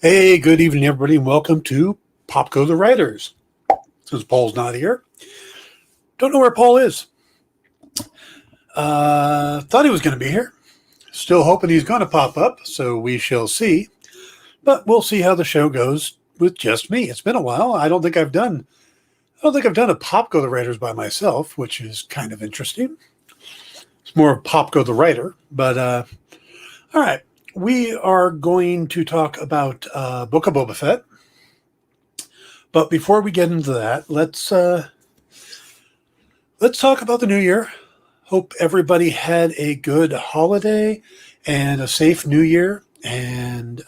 Hey, good evening, everybody, and welcome to Pop Go the Writers. Since Paul's not here, don't know where Paul is. Thought he was going to be here. Still hoping he's going to pop up, so we shall see. But we'll see how the show goes with just me. It's been a while. I don't think I've done a Pop Go the Writers by myself, which is kind of interesting. It's more of Pop Go the Writer, but all right. We are going to talk about Book of Boba Fett. But before we get into that, let's talk about the new year. Hope everybody had a good holiday and a safe new year. And,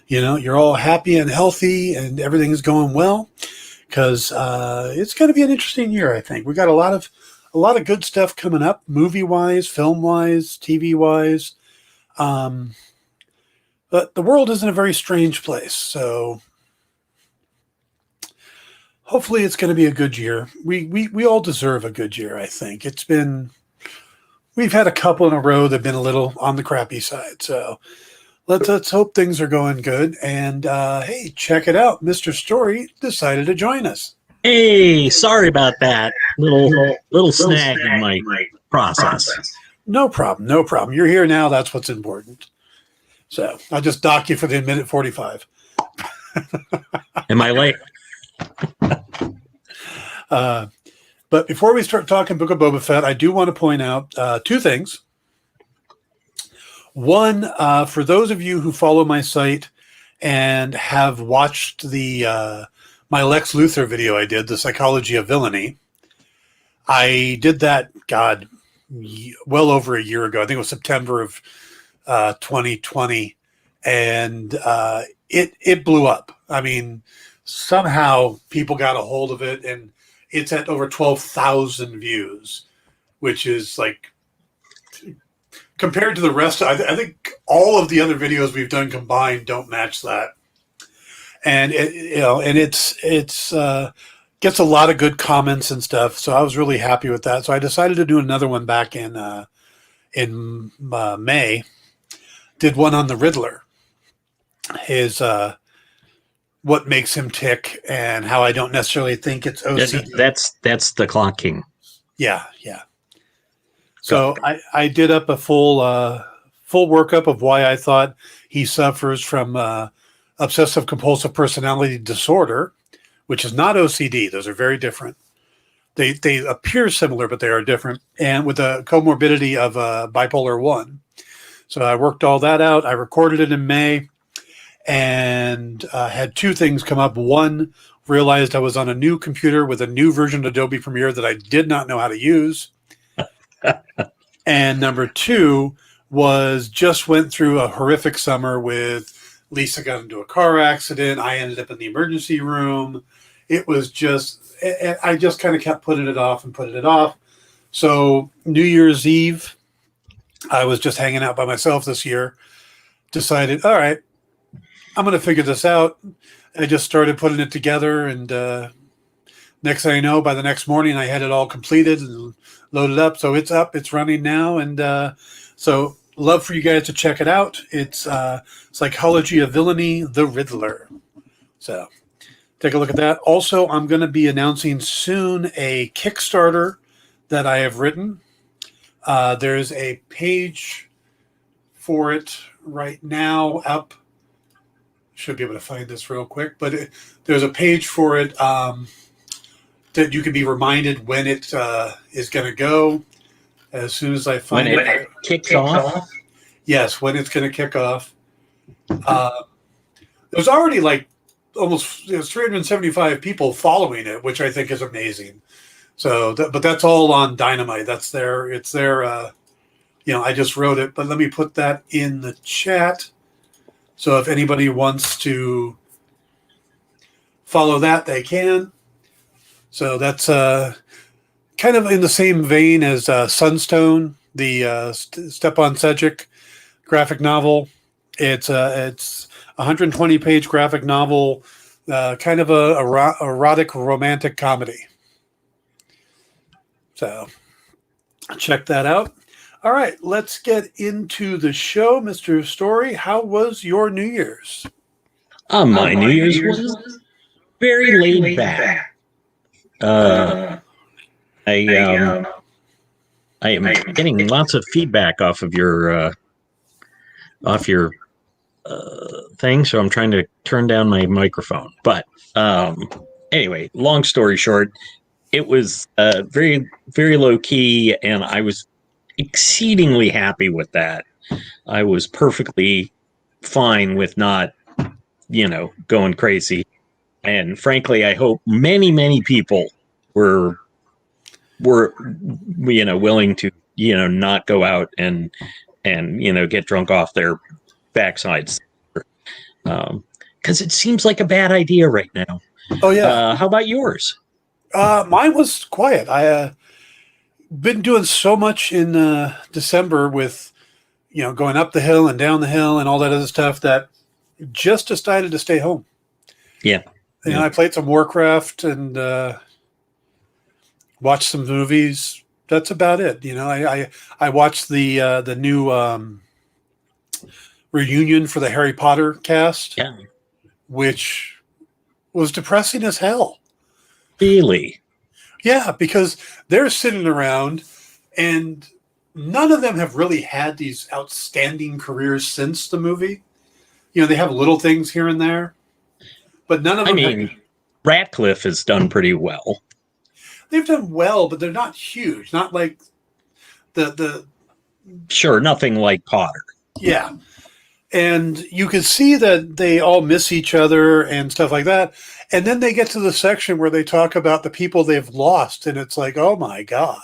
you're all happy and healthy and everything's going well. Because it's going to be an interesting year, I think. We got a lot of good stuff coming up, movie-wise, film-wise, TV-wise. But the world is in a very strange place, so hopefully it's going to be a good year. We all deserve a good year, I think. We've had a couple in a row that have been a little on the crappy side, so let's hope things are going good. And hey, check it out. Mr. Story decided to join us. Hey, sorry about that little snag in my process. No problem. You're here now. That's what's important. So I'll just dock you for the minute 45. Am I late? But before we start talking Book of Boba Fett, I do want to point out two things. One, for those of you who follow my site and have watched my Lex Luthor video I did, The Psychology of Villainy, I did that, well over a year ago. I think it was September of 2020, and it blew up. I mean, somehow people got a hold of it, and it's at over 12,000 views, which is like, compared to the rest, I think all of the other videos we've done combined don't match that. And it's gets a lot of good comments and stuff. So I was really happy with that. So I decided to do another one back in May. Did one on the Riddler. His what makes him tick and how I don't necessarily think it's OCD. That's the Clock King. Yeah. So I did up a full workup of why I thought he suffers from obsessive compulsive personality disorder, which is not OCD. Those are very different. They appear similar, but they are different. And with a comorbidity of bipolar 1. So I worked all that out. I recorded it in May and had two things come up. One, realized I was on a new computer with a new version of Adobe Premiere that I did not know how to use. And number two was just went through a horrific summer with Lisa got into a car accident. I ended up in the emergency room. It was I just kind of kept putting it off. So New Year's Eve, I was just hanging out by myself this year, decided, all right, I'm going to figure this out. I just started putting it together. And next thing I know, by the next morning, I had it all completed and loaded up. So it's up, it's running now. And so love for you guys to check it out. It's Psychology of Villainy, The Riddler. So take a look at that. Also, I'm going to be announcing soon a Kickstarter that I have written. There's a page for it right now up. Should be able to find this real quick, but there's a page for it that you can be reminded when it is going to go. As soon as I find when it kicks off. Yes, when it's going to kick off. There's already almost 375 people following it, which I think is amazing. So, but that's all on Dynamite. It's there. I just wrote it, but let me put that in the chat. So if anybody wants to follow that, they can. So that's kind of in the same vein as Sunstone, the Stepan Sejic graphic novel. It's a 120-page graphic novel, kind of a erotic romantic comedy. So check that out. All right, let's get into the show, Mr. Story. How was your New Year's? My New Year's was very laid back. I I am getting lots of feedback off your thing, so I'm trying to turn down my microphone. But anyway, long story short, it was very, very low key, and I was exceedingly happy with that. I was perfectly fine with not, going crazy. And frankly, I hope many, many people were willing to, not go out and get drunk off their backsides. Because it seems like a bad idea right now. Oh, yeah. How about yours? Mine was quiet. I been doing so much in December with, going up the hill and down the hill and all that other stuff that just decided to stay home. Yeah. I played some Warcraft and watched some movies. That's about it. I watched the new reunion for the Harry Potter cast, which was depressing as hell. Really? Yeah, because they're sitting around and none of them have really had these outstanding careers since the movie. They have little things here and there, but none of them. Ratcliffe has done pretty well. They've done well, but they're not huge. Not like the. Sure, nothing like Potter. Yeah, and you can see that they all miss each other and stuff like that. And then they get to the section where they talk about the people they've lost, and it's like, oh my God.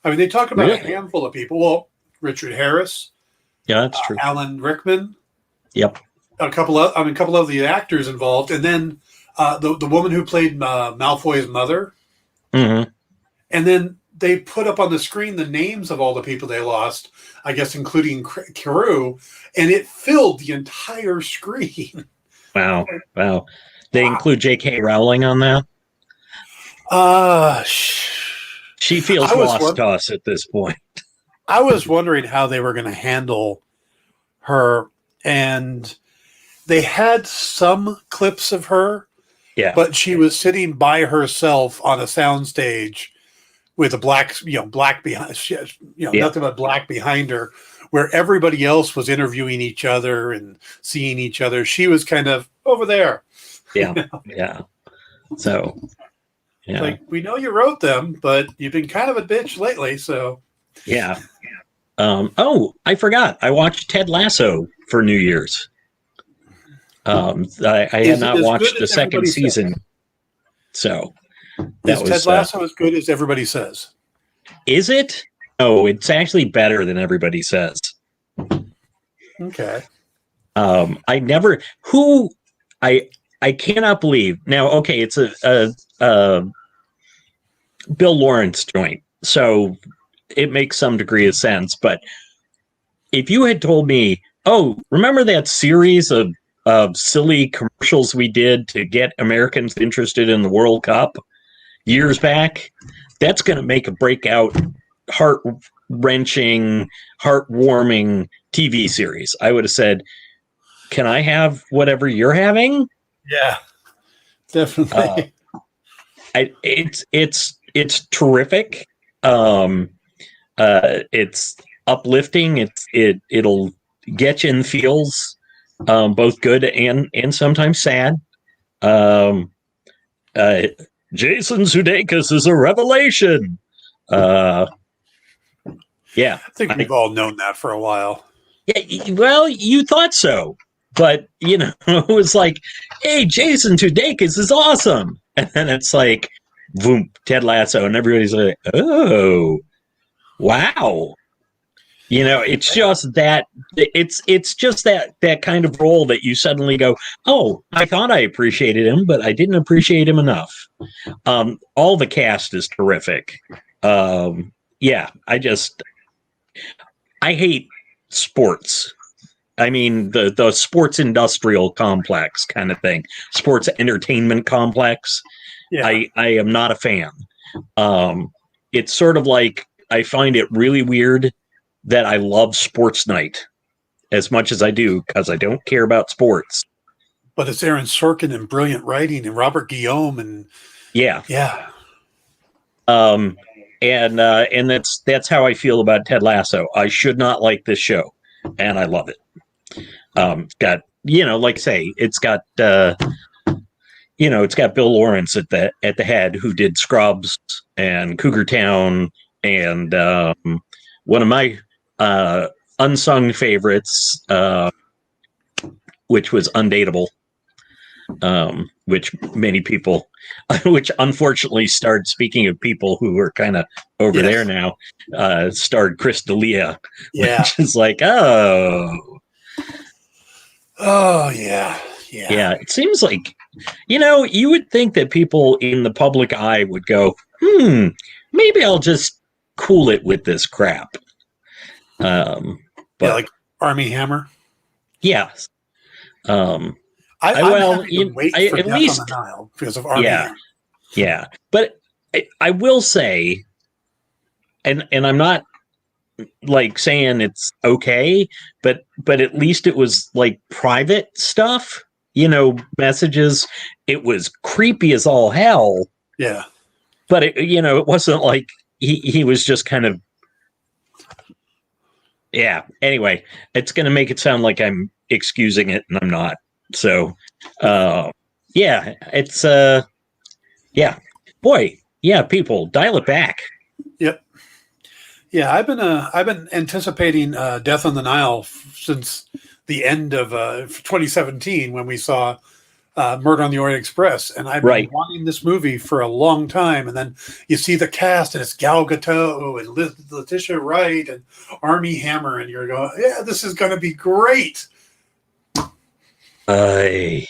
I mean, they talk about a handful of people. Well, Richard Harris. Yeah, that's true. Alan Rickman. Yep. A couple of the actors involved, and then the woman who played Malfoy's mother. Mm-hmm. And then they put up on the screen the names of all the people they lost, I guess, including Carew, and it filled the entire screen. Wow. They include J.K. Rowling on that? She feels lost to us at this point. I was wondering how they were going to handle her, and they had some clips of her, but she was sitting by herself on a soundstage with a black behind, nothing but black behind her, where everybody else was interviewing each other and seeing each other. She was kind of over there. Yeah. So, like, we know you wrote them, but you've been kind of a bitch lately. So, yeah. I forgot. I watched Ted Lasso for New Year's. I had not watched the second season. So, is Ted Lasso as good as everybody says? Is it? No, it's actually better than everybody says. Okay. I cannot believe now. Okay, it's a Bill Lawrence joint, so it makes some degree of sense. But if you had told me, oh, remember that series of silly commercials we did to get Americans interested in the World Cup years back, that's going to make a breakout, heart-wrenching, heartwarming TV series, I would have said, can I have whatever you're having? Yeah, definitely. It's terrific. It's uplifting. It'll get you in the feels, both good and sometimes sad. Jason Sudeikis is a revelation. Yeah, I think we've all known that for a while. Yeah, well, you thought so, but it was like, hey, Jason Sudeikis is awesome, and then it's like, boom, Ted Lasso, and everybody's like, oh, wow. It's just that it's just that kind of role that you suddenly go, oh, I thought I appreciated him, but I didn't appreciate him enough. All the cast is terrific. Yeah, I hate sports. I mean, the sports industrial complex kind of thing, sports entertainment complex. Yeah. I am not a fan. It's sort of like, I find it really weird that I love Sports Night as much as I do, because I don't care about sports. But it's Aaron Sorkin and brilliant writing and Robert Guillaume and Yeah. yeah. And that's how I feel about Ted Lasso. I should not like this show, and I love it. It's got, like I say, it's got it's got Bill Lawrence at the head, who did Scrubs and Cougar Town, and one of my unsung favorites, which was Undateable, which many people, which unfortunately starred, speaking of people who are kind of over there now, starred Chris D'Elia, which is like, oh yeah. It seems like, you would think that people in the public eye would go, maybe I'll just cool it with this crap. But like Armie Hammer. Yes. I'm at least on the Nile because of Armie Hammer. Yeah. But I will say, and I'm not like saying it's okay, but at least it was like private stuff, messages. It was creepy as all hell. Yeah. But it wasn't like he was just kind of, yeah. Anyway, it's going to make it sound like I'm excusing it, and I'm not. So, it's, boy, people, dial it back. Yep. Yeah, I've been anticipating Death on the Nile since the end of 2017 when we saw Murder on the Orient Express, and I've been wanting this movie for a long time. And then you see the cast, and it's Gal Gadot and Letitia Wright and Armie Hammer, and you're going, "Yeah, this is going to be great." And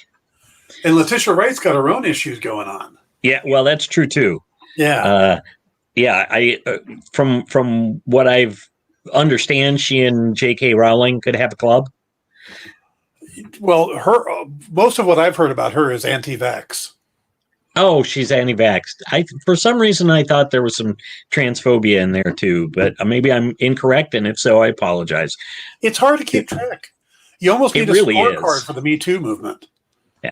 Letitia Wright's got her own issues going on. Yeah, well, that's true too. Yeah. I from what I've understand, she and J.K. Rowling could have a club. Well, most of what I've heard about her is anti-vax. Oh, she's anti-vax. For some reason, I thought there was some transphobia in there too, but maybe I'm incorrect, and if so, I apologize. It's hard to keep track. You almost need a scorecard for the Me Too movement. Yeah.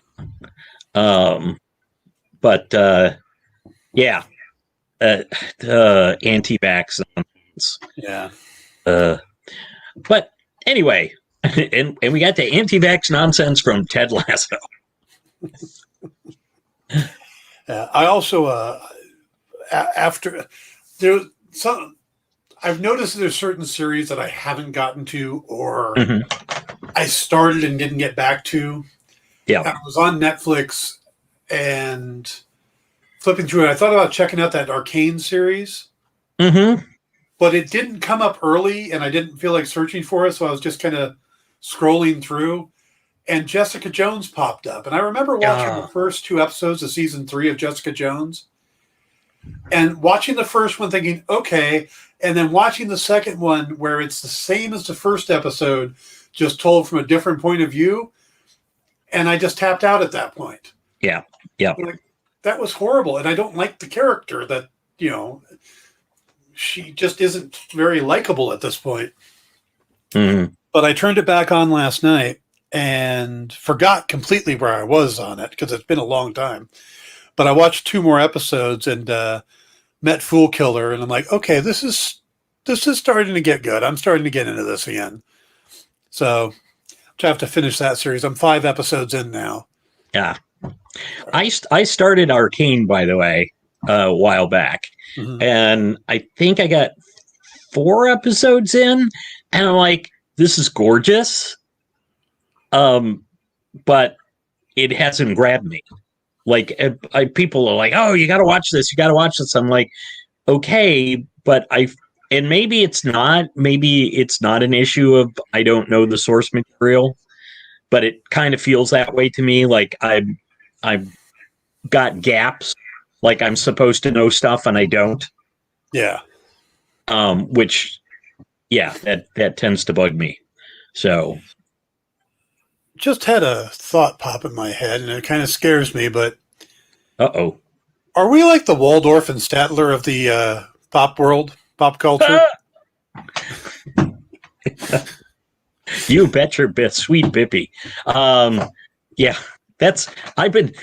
Anti-vax. Yeah. But anyway, and we got the anti-vax nonsense from Ted Lasso. I also after there some, I've noticed there's certain series that I haven't gotten to, or I started and didn't get back to. Yeah, I was on Netflix and flipping through it. I thought about checking out that Arcane series, but it didn't come up early, and I didn't feel like searching for it, so I was just kind of scrolling through, and Jessica Jones popped up. And I remember watching the first 2 episodes of season 3 of Jessica Jones, and watching the first one thinking, okay, and then watching the second one where it's the same as the first episode, just told from a different point of view, and I just tapped out at that point. Yeah. Like, that was horrible, and I don't like the character that, she just isn't very likable at this point. But I turned it back on last night and forgot completely where I was on it because it's been a long time. But I watched 2 more episodes and met Fool Killer, and I'm like, okay, this is starting to get good. I'm starting to get into this again. So I have to finish that series. I'm 5 episodes in now. Yeah. I started Arcane, by the way, a while back. And I think I got 4 episodes in, and I'm like, this is gorgeous. But it hasn't grabbed me. Like, people are like, oh, you got to watch this. You got to watch this. I'm like, okay, but and maybe it's not an issue of, I don't know the source material, but it kind of feels that way to me. Like I've got gaps, like I'm supposed to know stuff and I don't. Yeah. Which, that tends to bug me. So. Just had a thought pop in my head, and it kind of scares me, but. Uh-oh. Are we like the Waldorf and Statler of the pop world, pop culture? You bet your bit, sweet Bippy. Yeah, that's I've been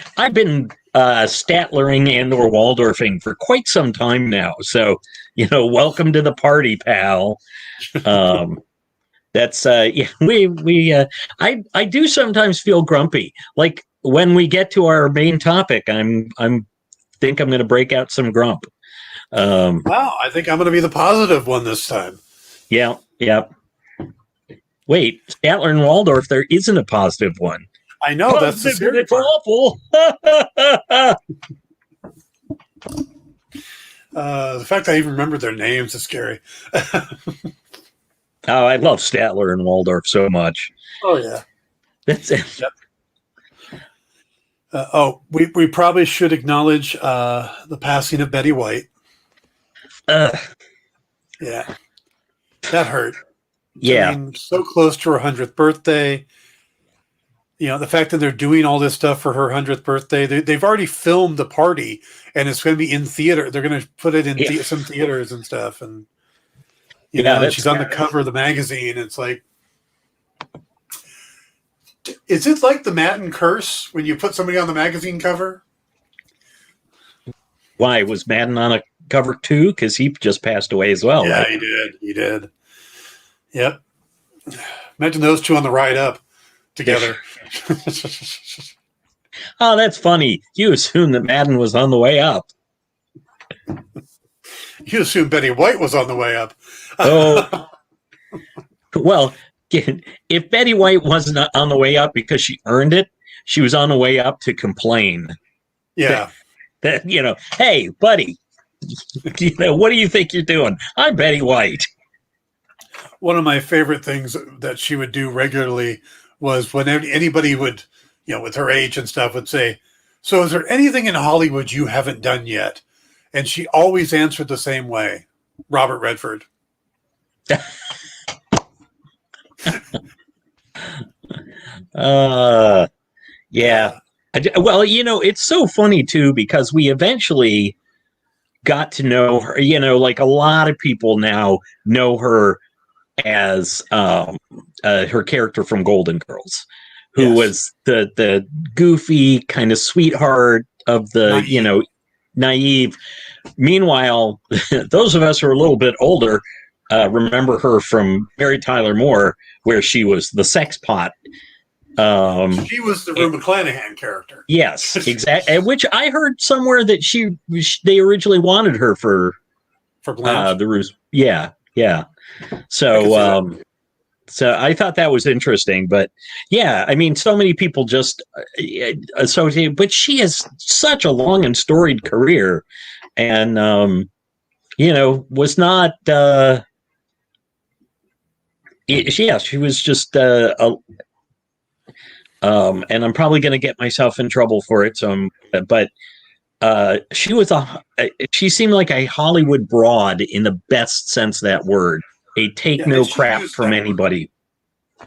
Statlering and or Waldorfing for quite some time now. So welcome to the party, pal. That's yeah, I do sometimes feel grumpy. Like when we get to our main topic, I'm think I'm going to break out some grump. Wow, I think I'm going to be the positive one this time. Yeah. Wait, Statler and Waldorf, there isn't a positive one. I know, that's the scary it's part. awful. The fact that I even remember their names is scary. Oh, I love Statler and Waldorf so much. Oh, yeah. That's it. Yep. We probably should acknowledge the passing of Betty White. Yeah. That hurt. Yeah. I mean, so close to her 100th birthday. The fact that they're doing all this stuff for her 100th birthday, they've already filmed the party, and it's going to be in theater. They're going to put it in some theaters and stuff. And, she's on the cover of the magazine. It's like, is it like the Madden curse when you put somebody on the magazine cover? Why was Madden on a cover too? Because he just passed away as well. Yeah, right? He did. Yep. Imagine those two on the ride up together. Oh, that's funny. You assumed that Madden was on the way up. You assumed Betty White was on the way up. Oh, well, if Betty White wasn't on the way up because she earned it, she was on the way up to complain. Yeah. That hey, buddy, what do you think you're doing? I'm Betty White. One of my favorite things that she would do regularly was when anybody would, with her age and stuff, would say, "So is there anything in Hollywood you haven't done yet?" And she always answered the same way: Robert Redford. Yeah. Well, it's so funny too, because we eventually got to know her. Like a lot of people now know her as her character from Golden Girls, who was the goofy kind of sweetheart of the naive. Meanwhile, those of us who are a little bit older remember her from Mary Tyler Moore, where she was the sex pot. She was the Rue McClanahan character. Yes, exactly. Which I heard somewhere that they originally wanted her for Blanche. the Ruse. Yeah. So I thought that was interesting, but yeah, I mean, so many people just associate, but she has such a long and storied career, and was not. She was just and I'm probably going to get myself in trouble for it. So, but she seemed like a Hollywood broad in the best sense of that word. A take no crap from anybody.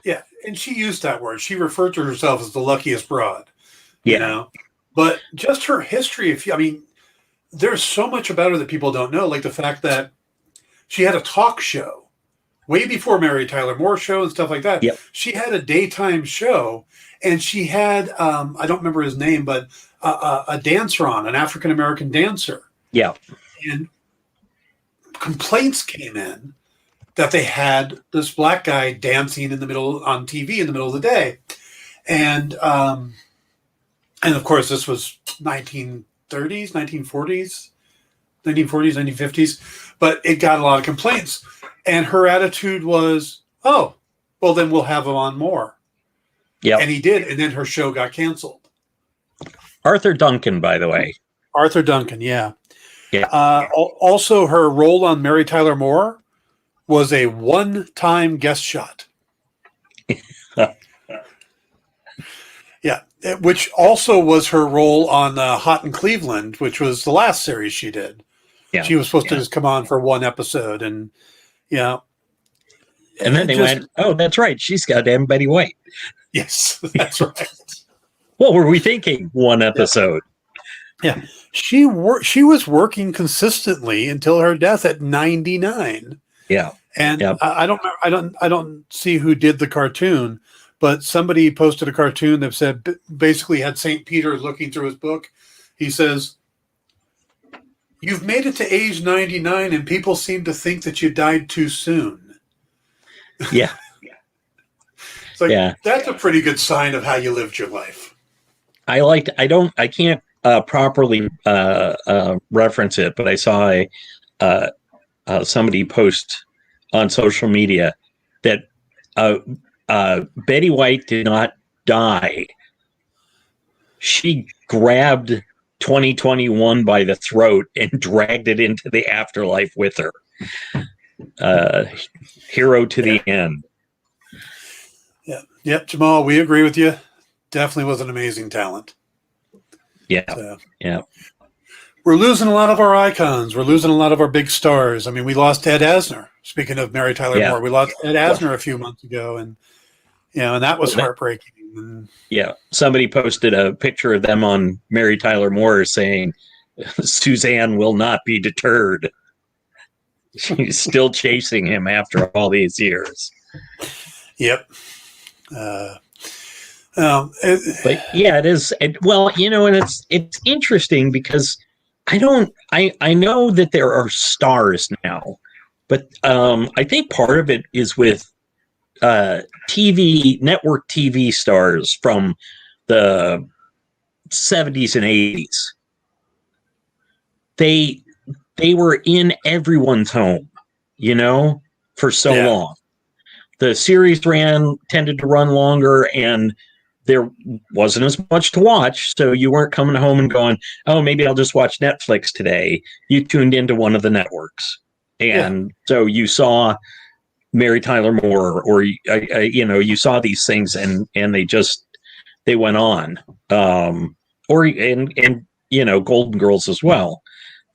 Yeah, and she used that word. She referred to herself as the luckiest broad. Yeah. But just her history, there's so much about her that people don't know, like the fact that she had a talk show way before Mary Tyler Moore show and stuff like that. Yep. She had a daytime show, and she had, I don't remember his name, but a dancer on, an African-American dancer. Yeah. And complaints came in that they had this black guy dancing on TV in the middle of the day. And of course, this was 1930s, 1940s, 1950s, but it got a lot of complaints. And her attitude was, oh, well, then we'll have him on more. Yeah. And he did. And then her show got canceled. Arthur Duncan, by the way. Arthur Duncan, yeah. Yeah. Also, her role on Mary Tyler Moore was a one-time guest shot. Yeah, which also was her role on Hot in Cleveland, which was the last series she did. Yeah. She was supposed to just come on for one episode, and and then they went, "Oh, that's right, she's goddamn Betty White." Yes, that's right. What were we thinking? One episode. Yeah, she was working consistently until her death at 99. Yeah. And Yep. I don't see who did the cartoon, but somebody posted a cartoon that said basically had St. Peter looking through his book. He says, "You've made it to age 99 and people seem to think that you died too soon." Yeah. It's like, Yeah. that's a pretty good sign of how you lived your life. I can't properly reference it, but I saw somebody post on social media that Betty White did not die. She grabbed 2021 by the throat and dragged it into the afterlife with her. Hero to the end. Yeah. Yep, Jamal, we agree with you. Definitely was an amazing talent. Yeah. So, yeah. We're losing a lot of our icons. We're losing a lot of our big stars. I mean, we lost Ed Asner. Speaking of Mary Tyler Moore, we lost Ed Asner a few months ago, and and that was heartbreaking. Yeah, somebody posted a picture of them on Mary Tyler Moore saying, "Suzanne will not be deterred. She's still chasing him after all these years." Yep. But yeah, it is. And it's interesting because I know that there are stars now, but I think part of it is with network TV stars from the 70s and 80s. They were in everyone's home, for so long. The series tended to run longer, and there wasn't as much to watch, so you weren't coming home and going, "Oh, maybe I'll just watch Netflix today." You tuned into one of the networks, and so you saw Mary Tyler Moore, or you saw these things, and they went on, Golden Girls as well,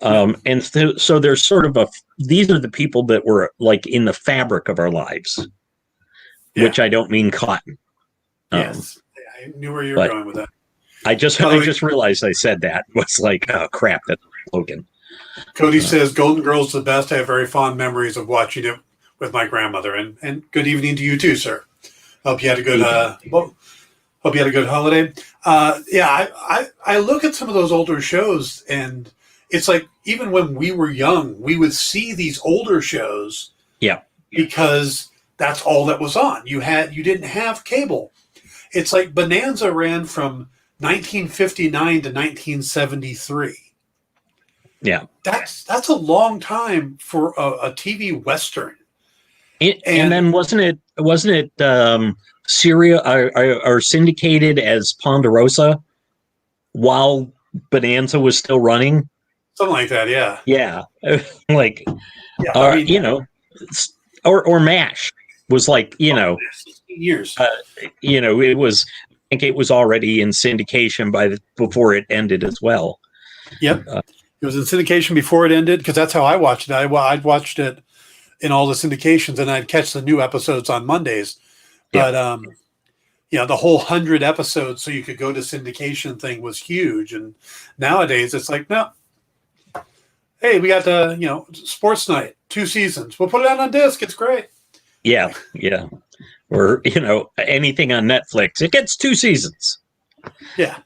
and so there's sort of these are the people that were like in the fabric of our lives, which I don't mean cotton. Yes. I knew where you were going with that. I just realized I said that. It was like, oh crap, that's Logan. Cody says Golden Girls is the best. I have very fond memories of watching it with my grandmother. And good evening to you too, sir. Hope you had a good holiday. I look at some of those older shows, and it's like even when we were young, we would see these older shows. Yeah. Because that's all that was on. You didn't have cable. It's like Bonanza ran from 1959 to 1973. Yeah. That's a long time for a TV Western. And then wasn't it serial or syndicated as Ponderosa while Bonanza was still running? Something like that, yeah. Yeah. Or MASH was 16 years. It was, I think it was already in syndication before it ended as well. Yep. It was in syndication before it ended, because that's how I watched it. I'd watched it in all the syndications, and I'd catch the new episodes on Mondays. But the whole 100 episodes, so you could go to syndication thing was huge. And nowadays it's like, no, hey, we got the Sports Night, 2 seasons. We'll put it out on disc. It's great. Yeah. Or anything on Netflix, it gets 2 seasons. Yeah.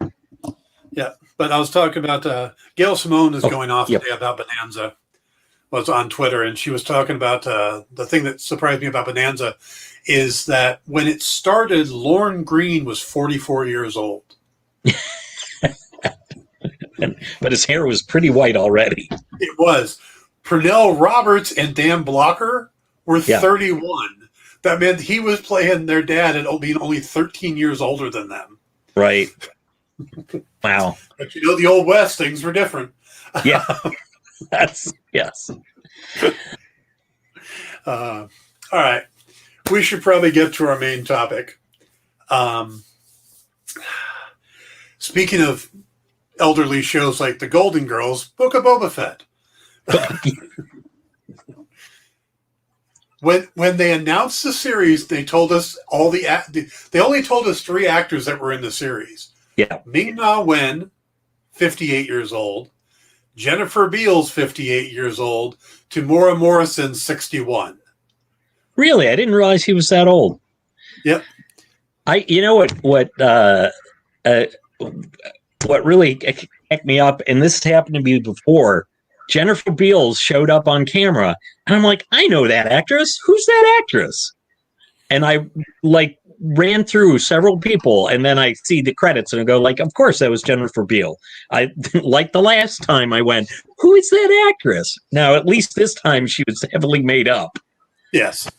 But I was talking about Gail Simone is going off today about Bonanza. Was on Twitter, and she was talking about the thing that surprised me about Bonanza is that when it started, Lorne Greene was 44 years old. But his hair was pretty white already. It was. Pernell Roberts and Dan Blocker were 31. That meant he was playing their dad and being only 13 years older than them. Right. Wow. But the Old West, things were different. Yeah. Yes. All right. We should probably get to our main topic. Speaking of elderly shows like The Golden Girls, Book of Boba Fett. When they announced the series, they told us they only told us 3 actors that were in the series. Yeah. Ming-Na Wen, 58 years old. Jennifer Beals, 58 years old, Tamora Morrison, 61. Really, I didn't realize he was that old. Yep. You know what really kept me up, and this happened to me before. Jennifer Beals showed up on camera, and I'm like, I know that actress. Who's that actress? And I like ran through several people, and then I see the credits and I go, like, of course that was Jennifer Beal. I like the last time I went, who is that actress? Now, at least this time she was heavily made up. Yes.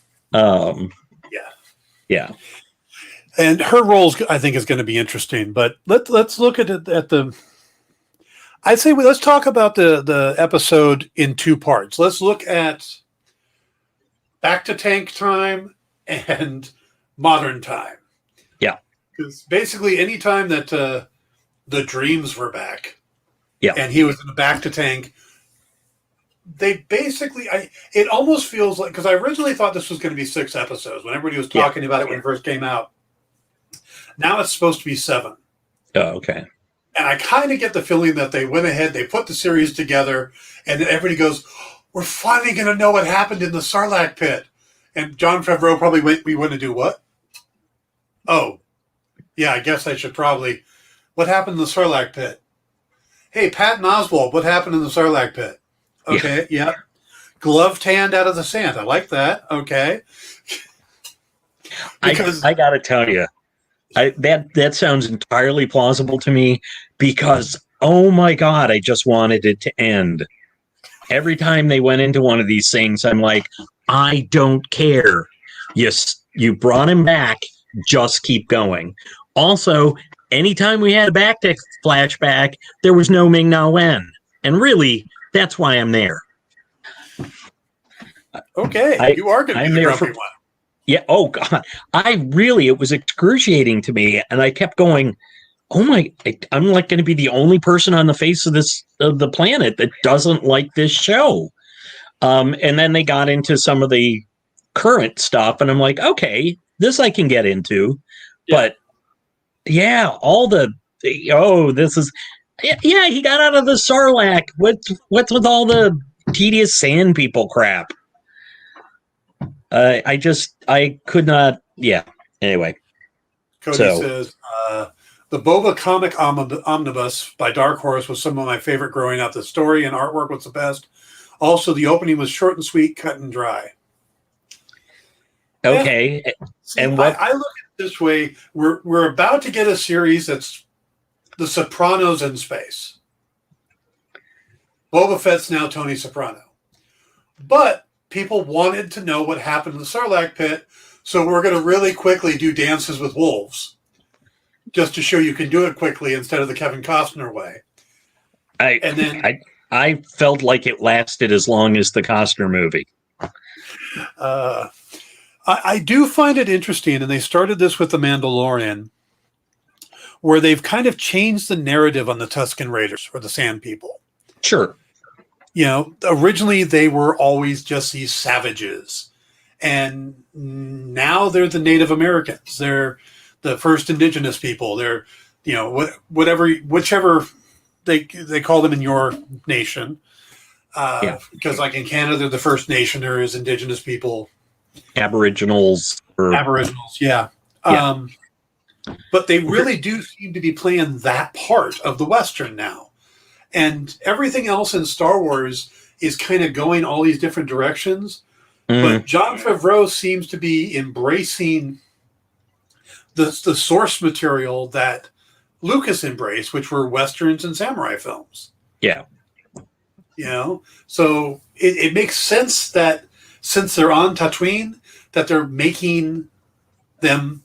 Yeah. And her role, I think, is going to be interesting. But let's look at it at the. I'd say let's talk about the episode in two parts. Let's look at back to tank time and modern time. Yeah. Because basically, any time that the dreams were back, yeah, and he was in the back to tank, they basically, it almost feels like, because I originally thought this was going to be 6 episodes when everybody was talking about it when it first came out. Now it's supposed to be 7. Oh, okay. And I kind of get the feeling that they went ahead, they put the series together, and then everybody goes, we're finally going to know what happened in the Sarlacc pit. And Jon Favreau probably went, we want to do what? Oh, yeah, I guess I should probably. What happened in the Sarlacc pit? Hey, Patton Oswalt, what happened in the Sarlacc pit? Okay, yeah. Gloved hand out of the sand. I like that. Okay. Because I got to tell you, that sounds entirely plausible to me because, oh my God, I just wanted it to end. Every time they went into one of these things, I'm like, I don't care. You brought him back. Just keep going. Also, anytime we had a back to flashback, there was no Ming-Na Wen. And really, that's why I'm there. Okay, you are going to be the grumpy one. Yeah, oh God. It was excruciating to me. And I kept going, I'm like going to be the only person on the face of the planet that doesn't like this show. And then they got into some of the current stuff, and I'm like, okay, this I can get into. Yeah. But yeah, this is, he got out of the Sarlacc. What's with all the tedious sand people crap? I could not. Yeah. Anyway. Cody says, the Boba comic omnibus by Dark Horse was some of my favorite growing up. The story and artwork was the best. Also, the opening was short and sweet, cut and dry. Okay. See, and what I look at it this way, we're about to get a series that's The Sopranos in space. Boba Fett's now Tony Soprano. But people wanted to know what happened in the Sarlacc pit, so we're going to really quickly do Dances with Wolves, just to show you can do it quickly instead of the Kevin Costner way. I felt like it lasted as long as the Costner movie. I do find it interesting, and they started this with The Mandalorian, where they've kind of changed the narrative on the Tusken Raiders or the Sand People. Sure. Originally they were always just these savages, and now they're the Native Americans. They're the first indigenous people. They're, whichever they call them in your nation. Because like in Canada, they're the First Nation. There is indigenous people. Aboriginals. Yeah. But they really do seem to be playing that part of the Western now. And everything else in Star Wars is kind of going all these different directions. But Jon Favreau seems to be embracing the source material that Lucas embraced, which were Westerns and samurai films. Yeah. So it makes sense that since they're on Tatooine, that they're making them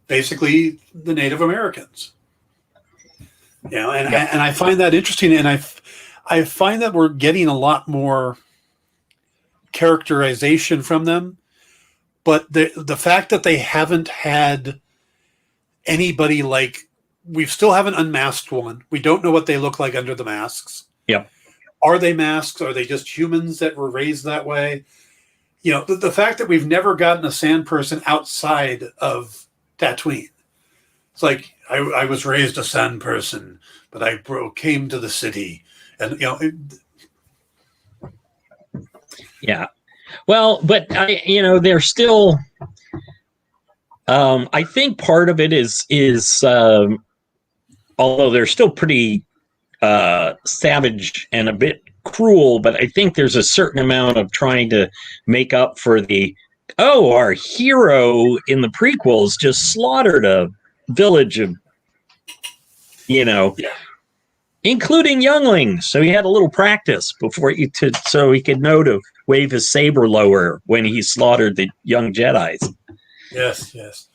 basically the Native Americans. And I find that interesting, and I find that we're getting a lot more characterization from them. But the fact that they haven't had anybody we still haven't unmasked one. We don't know what they look like under the masks. Yeah. Are they masks? Are they just humans that were raised that way? The fact that we've never gotten a sand person outside of Tatooine. It's like, I was raised a sand person, but I came to the city And Yeah. Well, but they're still. I think part of it is although they're still pretty savage and a bit cruel, but I think there's a certain amount of trying to make up for our hero in the prequels just slaughtered a village of, yeah. including younglings. So he had a little practice so he could know to wave his saber lower when he slaughtered the young Jedis. Yes.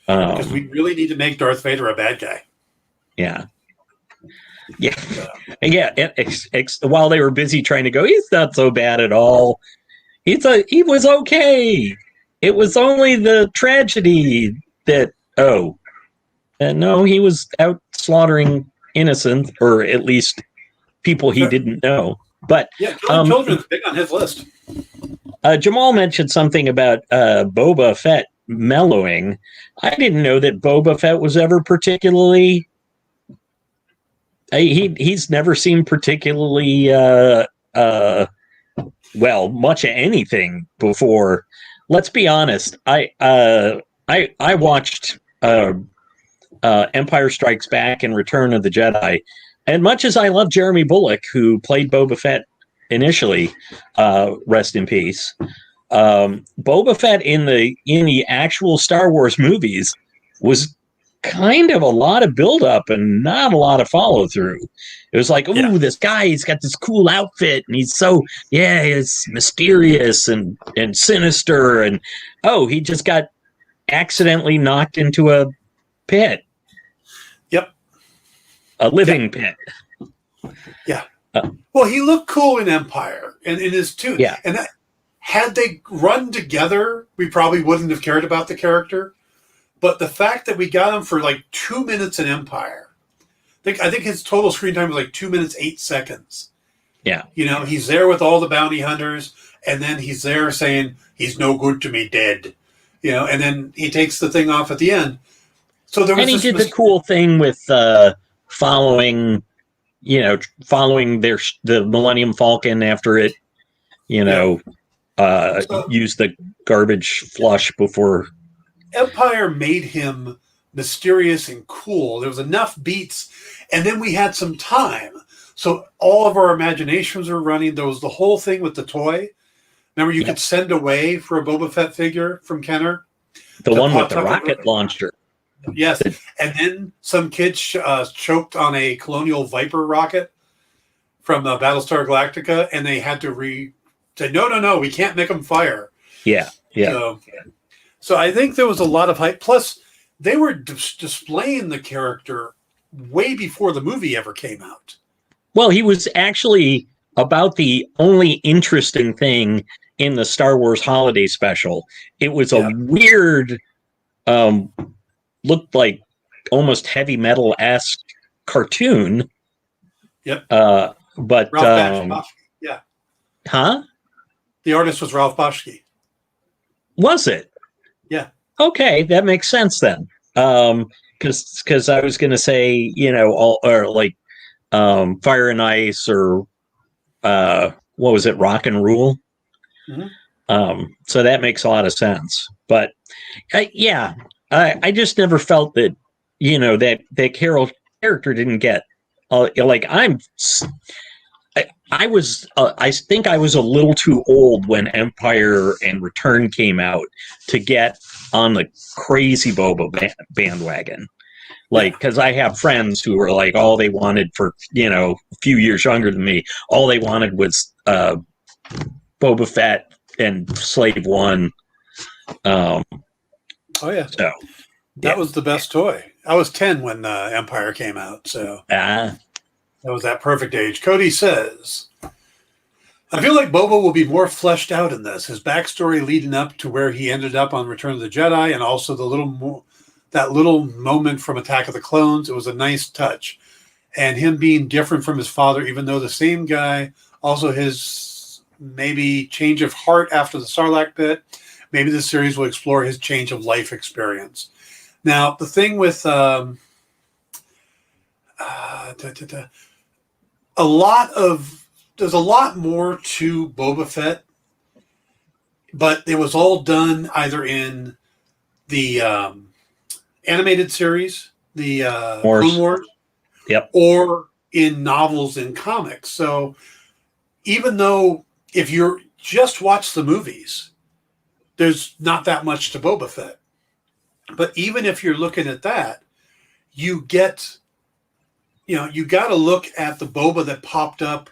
Because we really need to make Darth Vader a bad guy. Yeah. Yeah. Yeah. While they were busy trying to go, he's not so bad at all. He was okay. It was only the tragedy that, no, he was out slaughtering innocent, or at least people he didn't know. But yeah, killing children's big on his list. Jamal mentioned something about Boba Fett mellowing. I didn't know that Boba Fett was ever particularly. He's never seemed particularly much of anything before. Let's be honest. I watched Empire Strikes Back and Return of the Jedi, and much as I love Jeremy Bulloch, who played Boba Fett initially, rest in peace. Boba Fett in the actual Star Wars movies was kind of a lot of buildup and not a lot of follow through. It was like, this guy, he's got this cool outfit and he's it's mysterious and sinister, and he just got accidentally knocked into a pit. Yep. A living pit. Yeah. Well, he looked cool in Empire and in his too. Yeah. And had they run together, we probably wouldn't have cared about the character. But the fact that we got him for like 2 minutes in Empire, I think his total screen time was like 2 minutes, 8 seconds. Yeah. He's there with all the bounty hunters, and then he's there saying, he's no good to me, dead. And then he takes the thing off at the end. So there was he did the cool thing with following the Millennium Falcon after it, used the garbage flush before. Empire made him mysterious and cool. There was enough beats, and then we had some time. So all of our imaginations were running. There was the whole thing with the toy. Remember, you could send away for a Boba Fett figure from Kenner. The one with the rocket launcher. Yes. And then some kid choked on a Colonial Viper rocket from Battlestar Galactica, and they had to say, no, we can't make them fire. Yeah. So I think there was a lot of hype. Plus, they were displaying the character way before the movie ever came out. Well, he was actually about the only interesting thing in the Star Wars Holiday Special. It was a weird, looked like almost heavy metal-esque cartoon. Yep. But Ralph Bakshi. Yeah. Huh? The artist was Ralph Bakshi. Was it? Yeah. Okay, that makes sense then. Because I was going to say, Fire and Ice, or what was it, Rock and Rule? Mm-hmm. So that makes a lot of sense. But I just never felt that that character didn't get I think I was a little too old when Empire and Return came out to get on the crazy Boba bandwagon. Because I have friends who were like, all they wanted for, a few years younger than me, all they wanted was Boba Fett and Slave One. Oh, yeah. So that was the best toy. I was 10 when Empire came out, so that was that perfect age. Cody says, I feel like Boba will be more fleshed out in this. His backstory leading up to where he ended up on Return of the Jedi, and also that little moment from Attack of the Clones. It was a nice touch. And him being different from his father, even though the same guy, also his maybe change of heart after the Sarlacc pit. Maybe the series will explore his change of life experience. Now, the thing with a lot of there's a lot more to Boba Fett, but it was all done either in the animated series, the Clone Wars, yep, or in novels and comics. So even though if you're just watch the movies, there's not that much to Boba Fett. But even if you're looking at that, you get, you got to look at the Boba that popped up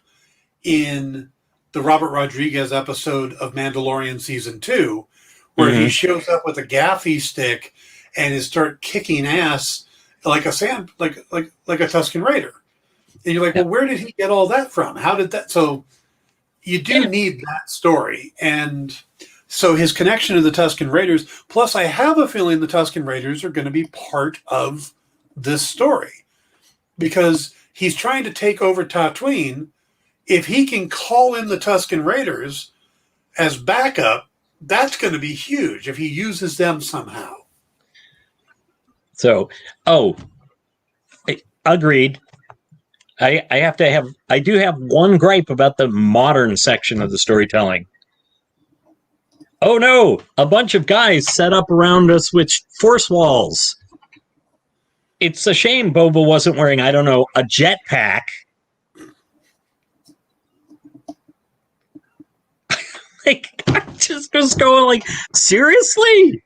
in the Robert Rodriguez episode of Mandalorian season 2, where he shows up with a gaffy stick and is start kicking ass like a Tusken Raider. And you're like, well, where did he get all that from? How did that? So you do need that story. And so his connection to the Tusken Raiders, plus I have a feeling the Tusken Raiders are going to be part of this story because he's trying to take over Tatooine. If he can call in the Tusken Raiders as backup, that's going to be huge if he uses them somehow. So, agreed. I do have one gripe about the modern section of the storytelling. Oh no, a bunch of guys set up around us with force walls. It's a shame Boba wasn't wearing, I don't know, a jetpack. Like, I just was going like, seriously?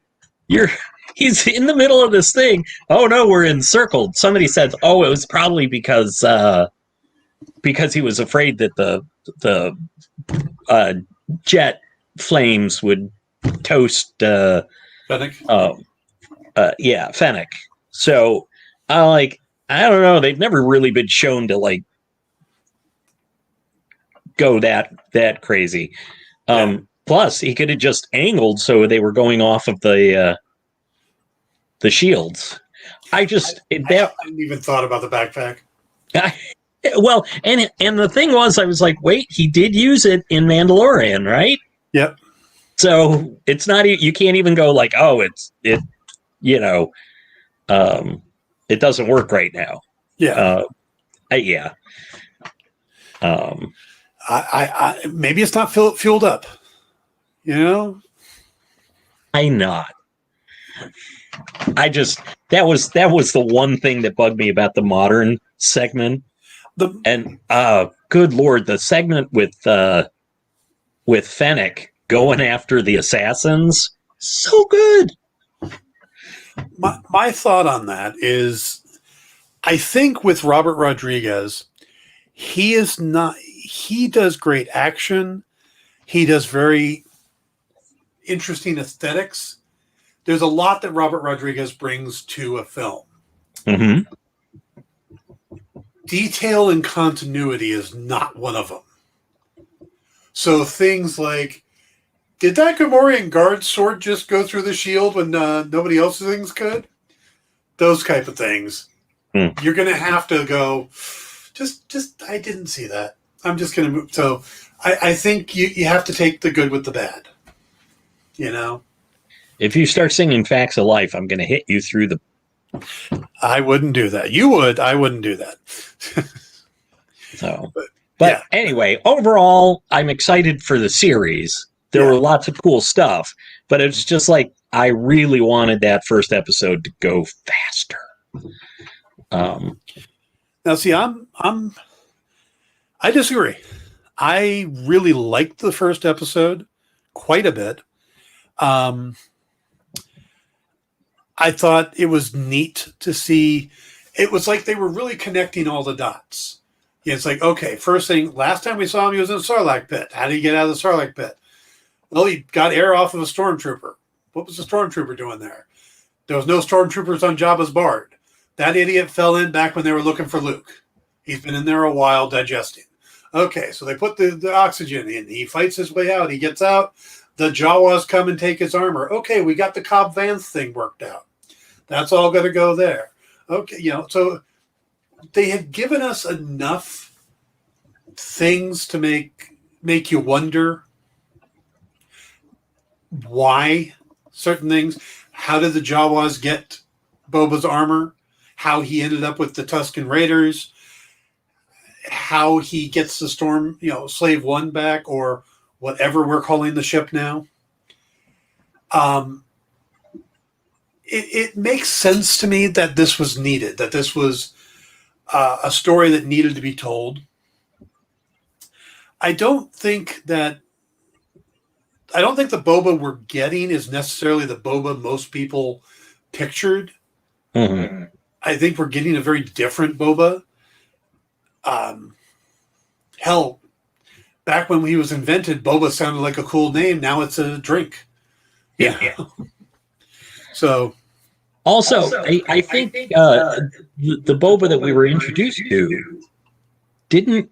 He's in the middle of this thing. Oh no, we're encircled. Somebody said, oh, it was probably because he was afraid that the jet flames would toast Fennec. Fennec. So I don't know, they've never really been shown to like go that crazy. Plus he could have just angled so they were going off of the shields. I hadn't even thought about the backpack. Well, and the thing was, I was like, wait, he did use it in Mandalorian, right? Yep. So it's not, you can't even go like, oh, it doesn't work right now. Yeah. Yeah. I maybe it's not fueled up. I not. That was the one thing that bugged me about the modern segment. Good Lord, the segment with Fennec going after the assassins, so good. My thought on that is, I think with Robert Rodriguez, he does great action. He does very interesting aesthetics. There's a lot that Robert Rodriguez brings to a film. Mm-hmm. Detail and continuity is not one of them. So things like, did that Gamorrean guard sword just go through the shield when nobody else's things could? Those type of things. You're going to have to go, just I didn't see that. I'm just going to move. So I think you have to take the good with the bad. If you start singing Facts of Life, I'm going to hit you through the... I wouldn't do that. You would. I wouldn't do that. But anyway, overall, I'm excited for the series. There were lots of cool stuff, but it's just like I really wanted that first episode to go faster. Now, see, I disagree. I really liked the first episode quite a bit. I thought it was neat to see. It was like they were really connecting all the dots. It's like, okay, first thing, last time we saw him, he was in a Sarlacc pit. How did he get out of the Sarlacc pit? Well, he got air off of a stormtrooper. What was the stormtrooper doing there? There was no stormtroopers on Jabba's Bard. That idiot fell in back when they were looking for Luke. He's been in there a while digesting. Okay, so they put the oxygen in. He fights his way out. He gets out. The Jawas come and take his armor. Okay, we got the Cobb Vanth thing worked out. That's all going to go there. Okay, so they had given us enough things to make you wonder why certain things. How did the Jawas get Boba's armor? How he ended up with the Tusken Raiders? how he gets the Storm, Slave One back, or whatever we're calling the ship now. It makes sense to me that this was needed, that this was a story that needed to be told. I don't think the Boba we're getting is necessarily the Boba most people pictured. Mm-hmm. I think we're getting a very different Boba. Hell, back when he was invented, Boba sounded like a cool name. Now it's a drink. Yeah. So, also, I think the Boba that we were introduced to didn't.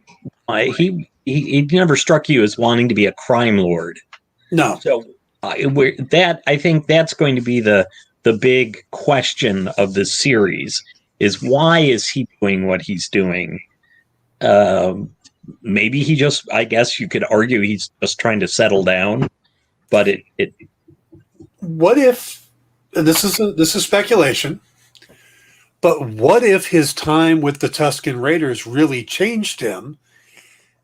He never struck you as wanting to be a crime lord. No. So I think that's going to be the big question of the series is why is he doing what he's doing? Maybe he just, I guess you could argue he's just trying to settle down, but it what if, and this is speculation, but what if his time with the Tusken Raiders really changed him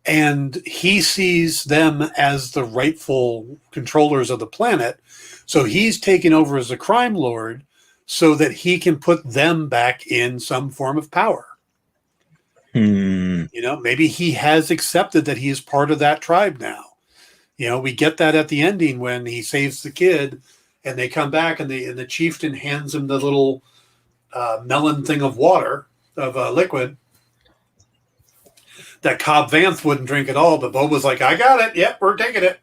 and he sees them as the rightful controllers of the planet, so he's taken over as a crime lord so that he can put them back in some form of power? Maybe he has accepted that he is part of that tribe now. We get that at the ending when he saves the kid and they come back and the chieftain hands him the little melon thing of water, of liquid, that Cobb Vanth wouldn't drink at all, but Boba's like, I got it. Yep, we're taking it.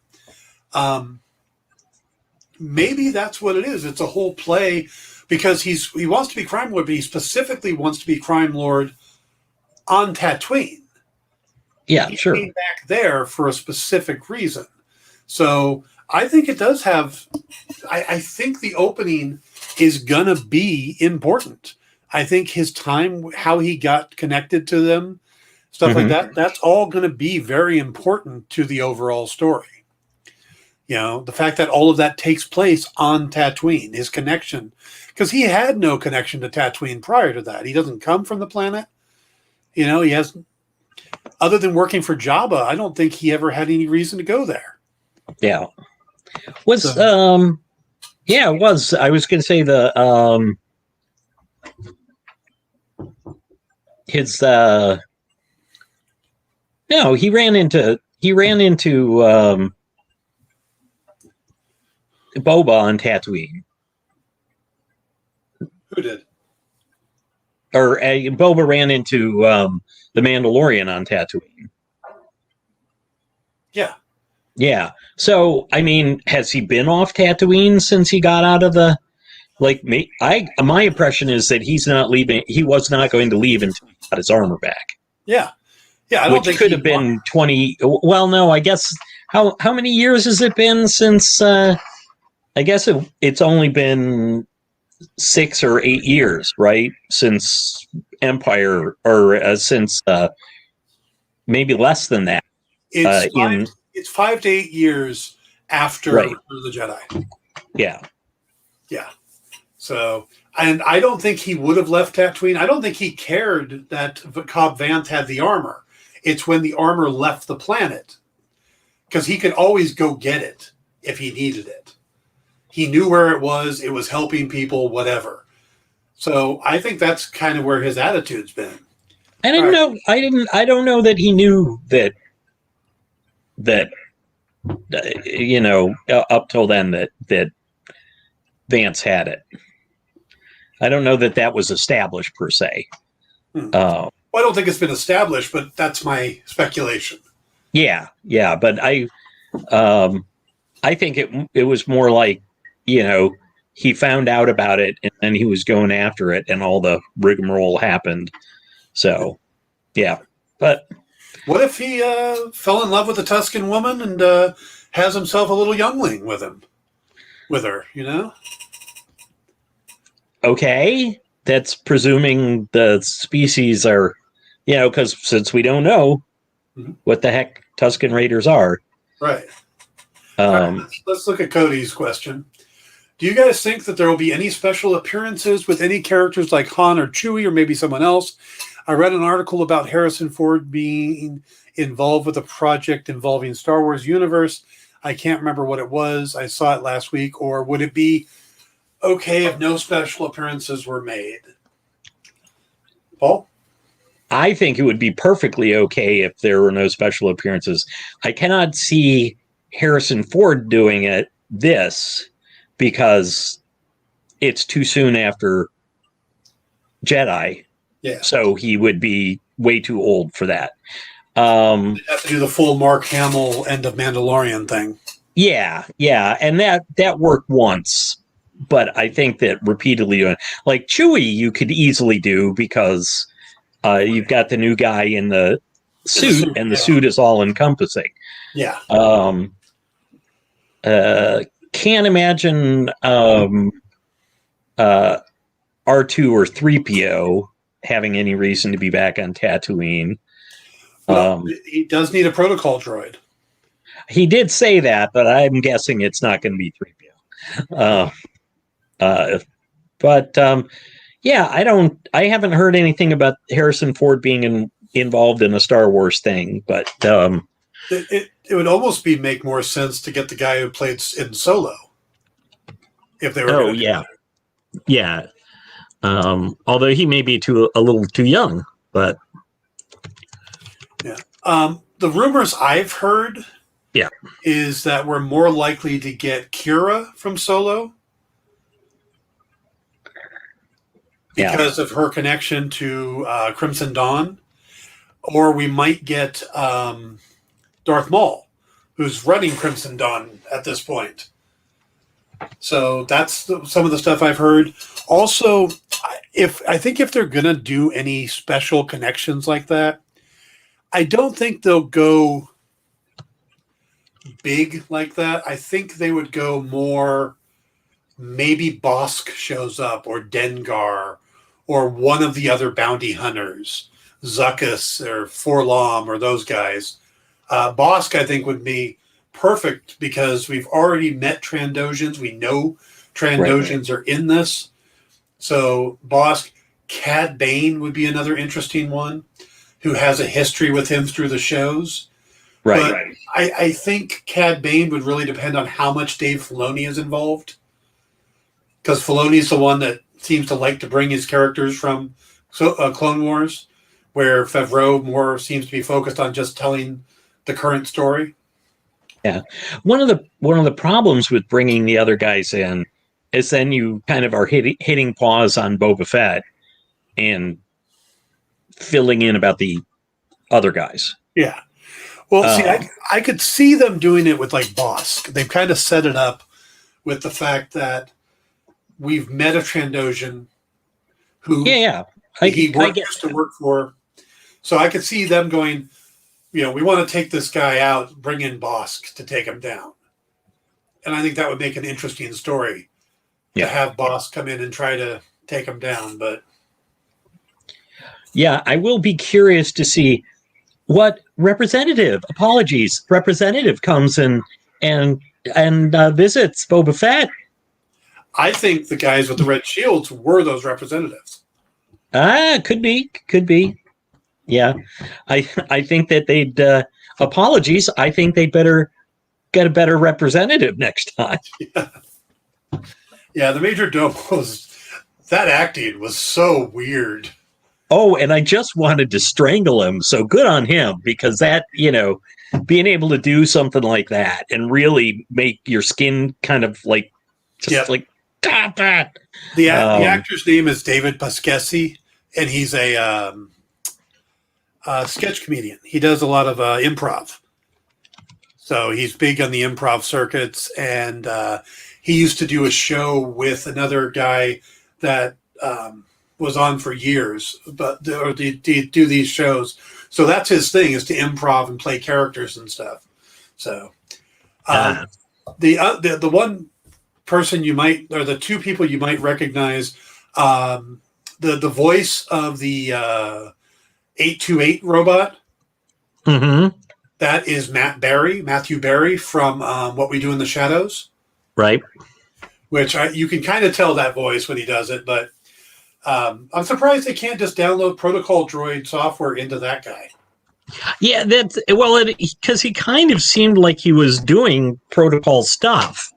Maybe that's what it is. It's a whole play because he wants to be crime lord, but he specifically wants to be crime lord on Tatooine. Yeah, he sure. came back there for a specific reason. So I think it does have. I think the opening is gonna be important. I think his time, how he got connected to them, stuff like that. That's all going to be very important to the overall story. The fact that all of that takes place on Tatooine, his connection, because he had no connection to Tatooine prior to that. He doesn't come from the planet. He has, other than working for Jabba, I don't think he ever had any reason to go there. Yeah. It was. I was going to say his. No, he ran into Boba on Tatooine. Who did? Or Boba ran into the Mandalorian on Tatooine. Yeah. Yeah. So, I mean, has he been off Tatooine since he got out of the? My impression is that he's not leaving. He was not going to leave until he got his armor back. Yeah. Yeah. I don't think could have been 20. Well, no, I guess how many years has it been since? I guess it's only been 6 or 8 years, right? Since Empire, or since maybe less than that. It's 5 to 8 years after Right. the Jedi. Yeah. Yeah. So, and I don't think he would have left Tatooine. I don't think he cared that Cobb Vanth had the armor. It's when the armor left the planet, because he could always go get it if he needed it. He knew where it was. It was helping people, whatever. So I think that's kind of where his attitude's been. I didn't know. I don't know that he knew that up till then that Vance had it. I don't know that was established per se. Well, I don't think it's been established, but that's my speculation. Yeah, but I think it was more like, he found out about it and then he was going after it and all the rigmarole happened. So, yeah. But what if he fell in love with a Tusken woman and has himself a little youngling with her, Okay, that's presuming the species are, because since we don't know what the heck Tusken Raiders are. Right. All right, let's look at Cody's question. Do you guys think that there will be any special appearances with any characters like Han or Chewie or maybe someone else? I read an article about Harrison Ford being involved with a project involving Star Wars universe. I can't remember what it was. I saw it last week. Or would it be okay if no special appearances were made? Paul? I think it would be perfectly okay if there were no special appearances. I cannot see Harrison Ford doing this because it's too soon after Jedi. Yeah. So he would be way too old for that. They'd have to do the full Mark Hamill end of Mandalorian thing. Yeah. And that worked once. But I think that repeatedly, like Chewie, you could easily do because you've got the new guy in the suit, and the suit is all encompassing. Yeah. Can't imagine R2 or 3PO having any reason to be back on Tatooine. Well, he does need a protocol droid. He did say that, but I'm guessing it's not going to be 3PO. Yeah, I haven't heard anything about Harrison Ford being involved in a Star Wars thing, but it would almost make more sense to get the guy who played in Solo. If they were. Oh yeah. Although he may be a little too young, but yeah. The rumors I've heard, is that we're more likely to get Kira from Solo because of her connection to Crimson Dawn, or we might get Darth Maul, who's running Crimson Dawn at this point. So that's some of the stuff I've heard. Also, I think if they're going to do any special connections like that, I don't think they'll go big like that. I think they would go more, maybe Bosk shows up, or Dengar, or one of the other bounty hunters, Zuckuss or Forlom, or those guys. Bosk, I think, would be perfect because we've already met Trandoshans. We know Trandoshans are in this. So Bosk, Cad Bane would be another interesting one, who has a history with him through the shows. But I think Cad Bane would really depend on how much Dave Filoni is involved, because Filoni's the one that seems to like to bring his characters from Clone Wars, where Favreau more seems to be focused on just telling the current story. Yeah, one of the problems with bringing the other guys in is then you kind of are hitting pause on Boba Fett and filling in about the other guys. Yeah. Well, see, I could see them doing it with like Bosk. They've kind of set it up with the fact that we've met a Trandoshan who he used to work for. So I could see them going, we want to take this guy out, bring in Bosk to take him down. And I think that would make an interesting story to have Bosk come in and try to take him down. But yeah, I will be curious to see what representative comes in and visits Boba Fett. I think the guys with the red shields were those representatives. Could be. Yeah, I think that they'd apologies. I think they better get a better representative next time. Yeah, the Major Domos, that acting was so weird. Oh, and I just wanted to strangle him. So good on him, because that, being able to do something like that and really make your skin kind of like, like, stop that. The actor's name is David Pasquesi, and he's a sketch comedian. He does a lot of improv. So he's big on the improv circuits, and he used to do a show with another guy that was on for years, but do these shows. So that's his thing, is to improv and play characters and stuff. So the one person you might, or the two people you might recognize, the voice of the 828 robot. Mm-hmm. That is Matthew Berry from What We Do in the Shadows. Right. Which you can kind of tell that voice when he does it, but I'm surprised they can't just download Protocol Droid software into that guy. Yeah, that's well, because he kind of seemed like he was doing protocol stuff.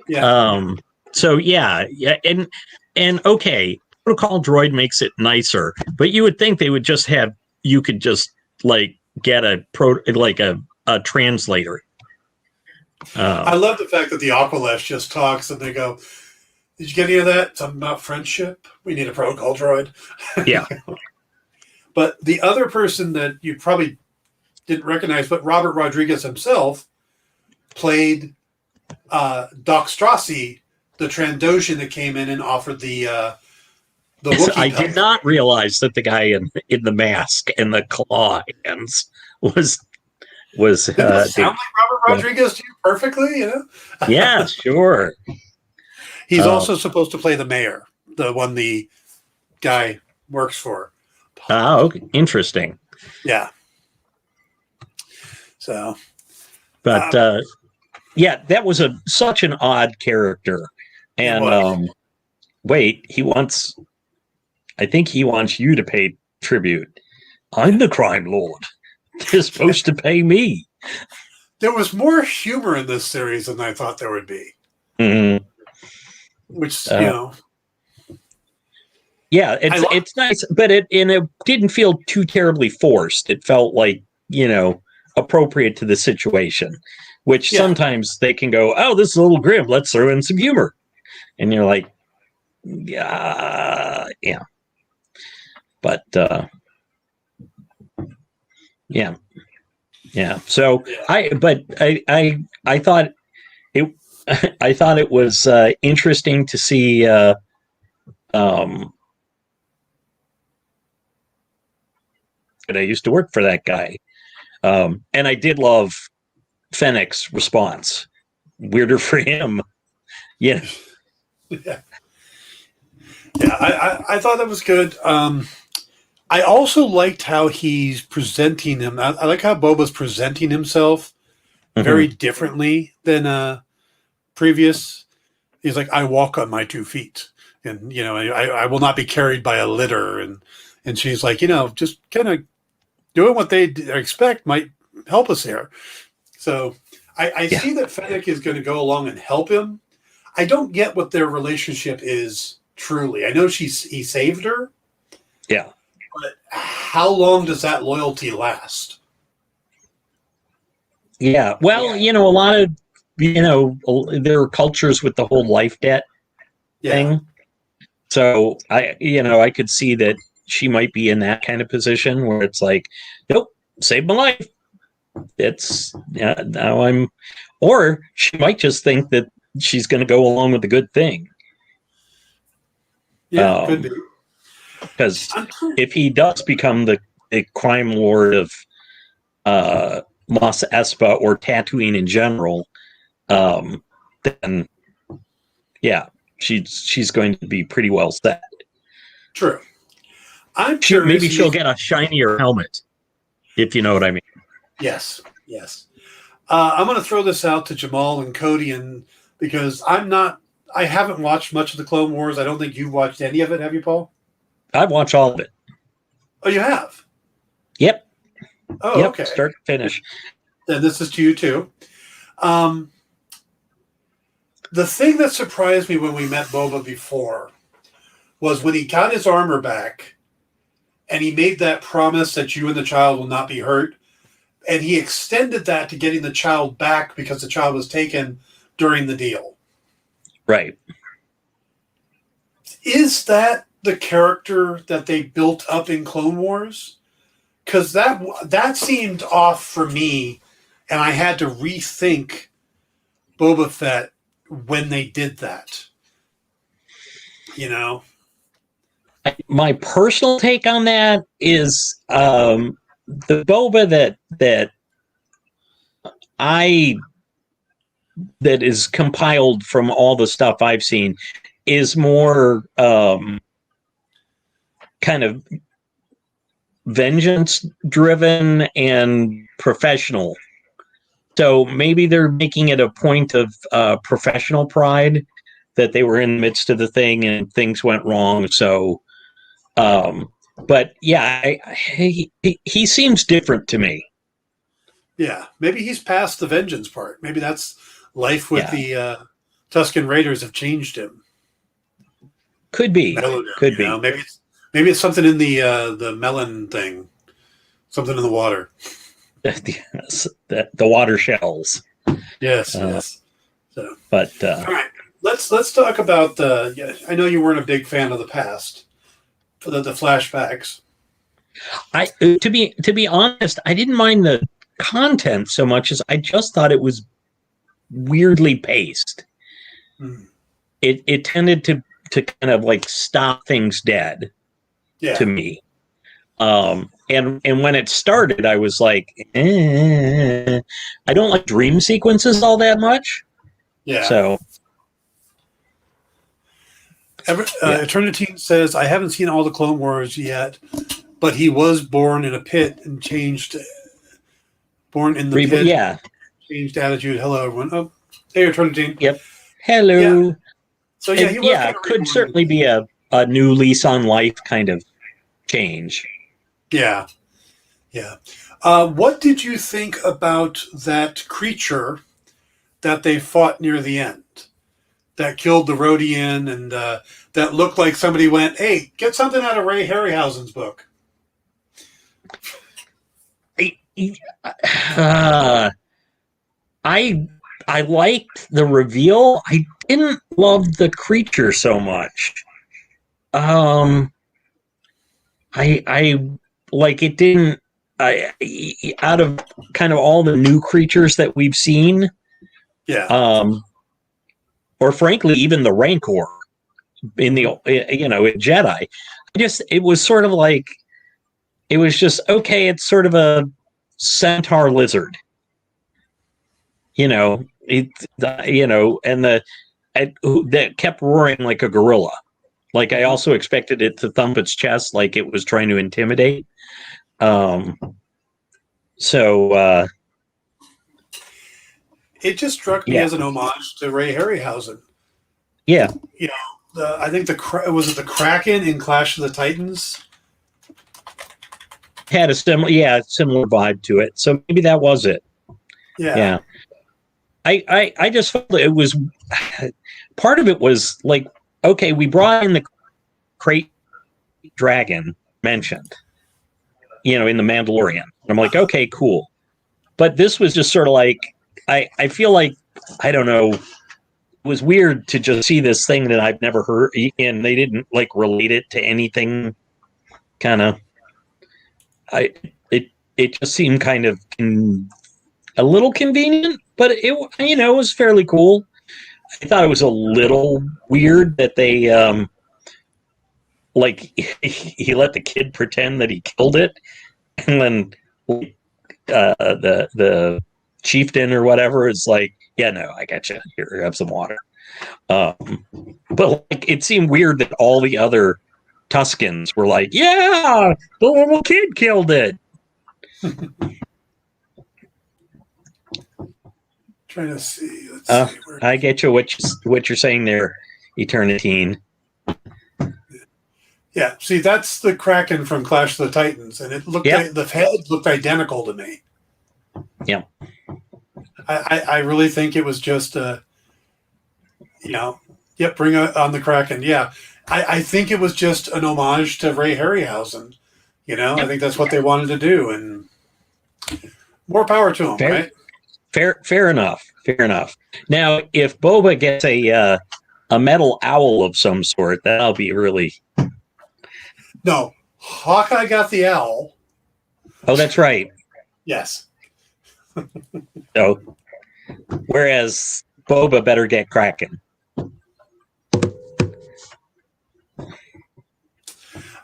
Yeah. So yeah, and okay, protocol droid makes it nicer, but you would think they would just have you could just like get a translator. I love the fact that the Aqualash just talks and they go, "Did you get any of that? Something about friendship? We need a protocol droid." Yeah. But the other person that you probably didn't recognize, but Robert Rodriguez himself played Doc Strassi, the Trandoshan that came in and offered the Wookiee. I did not realize that the guy in the mask and the claw hands was Didn't that sound like Robert Rodriguez to you perfectly? You know? Yeah, sure. He's also supposed to play the mayor, the one the guy works for. Oh, okay. Interesting. Yeah. So, but yeah, that was such an odd character. And wait, I think he wants you to pay tribute. I'm the crime lord. They're supposed to pay me. There was more humor in this series than I thought there would be. Mm-hmm. Which, you know. Yeah, it's nice, but it didn't feel too terribly forced. It felt like, appropriate to the situation, which sometimes they can go, oh, this is a little grim. Let's throw in some humor. And you're like, yeah. But, yeah. So I thought it was interesting to see, but I used to work for that guy. And I did love Fennec's response. Weirder for him. Yeah. Yeah, I thought that was good. I also liked how he's presenting him. I like how Boba's presenting himself very differently than previous. He's like, I walk on my 2 feet. And, I will not be carried by a litter. And she's like, just kind of doing what they expect might help us here. So I see that Fennec is going to go along and help him. I don't get what their relationship is truly. I know he saved her. Yeah. But how long does that loyalty last? Yeah. Well, a lot of, there are cultures with the whole life debt thing. So I could see that she might be in that kind of position where it's like, nope, saved my life. It's now or she might just think that she's going to go along with the good thing. Yeah, could be. Because if he does become the crime lord of Mos Espa or Tatooine in general, then yeah, she's going to be pretty well set. True. Maybe she'll get a shinier helmet, if you know what I mean. Yes. I'm going to throw this out to Jamal and Cody, because I haven't watched much of the Clone Wars. I don't think you've watched any of it, have you, Paul? I've watched all of it. Oh, you have? Yep. Oh, yep. Okay. Start to finish. Then this is to you too. The thing that surprised me when we met Boba before was when he got his armor back and he made that promise that you and the child will not be hurt. And he extended that to getting the child back because the child was taken during the deal. Right. Is that the character that they built up in Clone Wars? Because that seemed off for me, and I had to rethink Boba Fett when they did that. My personal take on that is the Boba that is compiled from all the stuff I've seen is more kind of vengeance driven and professional. So maybe they're making it a point of professional pride that they were in the midst of the thing and things went wrong. So, but yeah, he seems different to me. Yeah, maybe he's past the vengeance part. Maybe that's life with Yeah, the Tusken Raiders have changed him, could be, mellowed him. could be. Maybe it's something in the melon thing, something in the water. The water shells. Yes, yes. So, But all right, let's talk about the. Yeah, I know you weren't a big fan of the past, for the flashbacks. to be honest, I didn't mind the content so much as I just thought it was weirdly paced. Hmm. It tended to kind of like stop things dead Yeah, to me. And when it started, I was like, I don't like dream sequences all that much. yeah. So yeah, Eternity says, I haven't seen all the Clone Wars yet, but he was born in a pit and changed. Born in the pit, yeah, changed attitude. Hello, everyone. Oh, hey, Eternity. yep. Yeah. Hello. So yeah, And he was yeah, kind it of could reborn. certainly be a new lease on life kind of change. Yeah, yeah. What did you think about that creature that they fought near the end? That killed the Rhodian and that looked like somebody went, hey, get something out of Ray Harryhausen's book. Uh, I liked the reveal. I didn't love the creature so much. I like it didn't. I out of kind of all the new creatures that we've seen, Yeah. or frankly, even the Rancor in the in Jedi, it was sort of like it was just okay. It's sort of a centaur lizard, it and that kept roaring like a gorilla. Like I also expected it to thump its chest like it was trying to intimidate. Um, so It just struck me yeah, as an homage to Ray Harryhausen. yeah, You know, I think was it the Kraken in Clash of the Titans? had a similar vibe to it. So maybe that was it. Yeah. Yeah, I just felt it was part of it was like okay, we brought in the crate dragon mentioned, in the Mandalorian. I'm like okay, cool, but this was just sort of like I feel like I don't know. It was weird to just see this thing that I've never heard, and they didn't like relate it to anything. Kind of, it just seemed kind of a little convenient, but it was fairly cool. I thought it was a little weird that they like he let the kid pretend that he killed it, and then the chieftain or whatever is like, yeah, no, I got you. Here, have some water. Um, but like, it seemed weird that all the other Tuscans were like, yeah, the little kid killed it. Trying to see. Let's see. I get you what you're saying there, Eternitine. Yeah, see, that's the Kraken from Clash of the Titans, and it looked like the head looked identical to me. Yeah. I really think it was just bring on the Kraken. Yeah, I think it was just an homage to Ray Harryhausen. I think that's what they wanted to do, and more power to them, right? Fair enough. Fair enough. Now, if Boba gets a metal owl of some sort, that'll be really. No, Hawkeye got the owl. Oh, that's right. Yes. So, whereas Boba better get Kraken.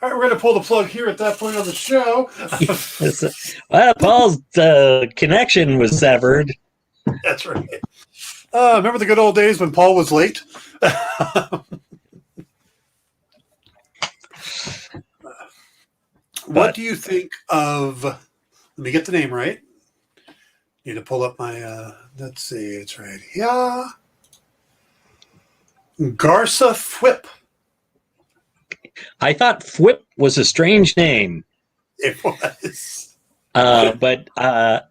All right, we're going to pull the plug here at that point on the show. Well, Paul's connection was severed. That's right. Remember the good old days when Paul was late? What do you think of? Let me get the name right. Need to pull up my. Let's see. It's right here. Garza Fwip. I thought Fwip was a strange name. It was. But I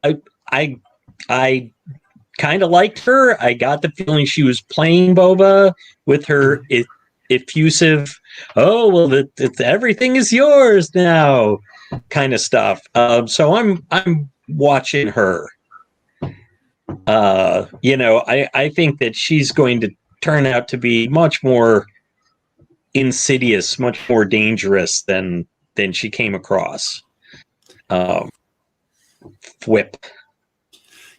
kind of liked her. I got the feeling she was playing Boba with her effusive, "Oh well, everything is yours now," kind of stuff. So I'm watching her. I think that she's going to turn out to be much more insidious, much more dangerous than she came across. Whip.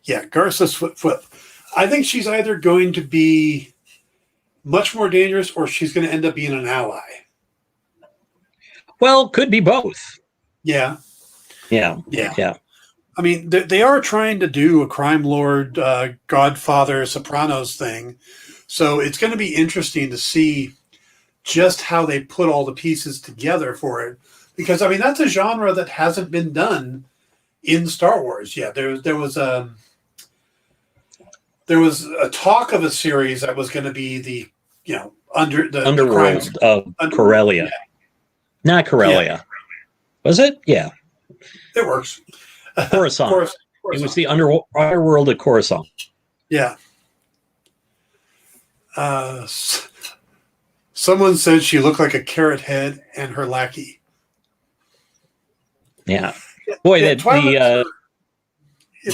Yeah, Garza's Fwip. I think she's either going to be much more dangerous or she's going to end up being an ally. Well, could be both. Yeah. Yeah. I mean, they are trying to do a crime lord, Godfather, Sopranos thing. So it's going to be interesting to see just how they put all the pieces together for it. Because, I mean, that's a genre that hasn't been done in Star Wars yet. There was a talk of a series that was going to be the Underworld of Corellia. Yeah. Not Corellia. Yeah. Was it? Yeah. It works. Coruscant. It was the underworld of Coruscant. Yeah. Someone said she looked like a carrot head and her lackey. Yeah. Boy, the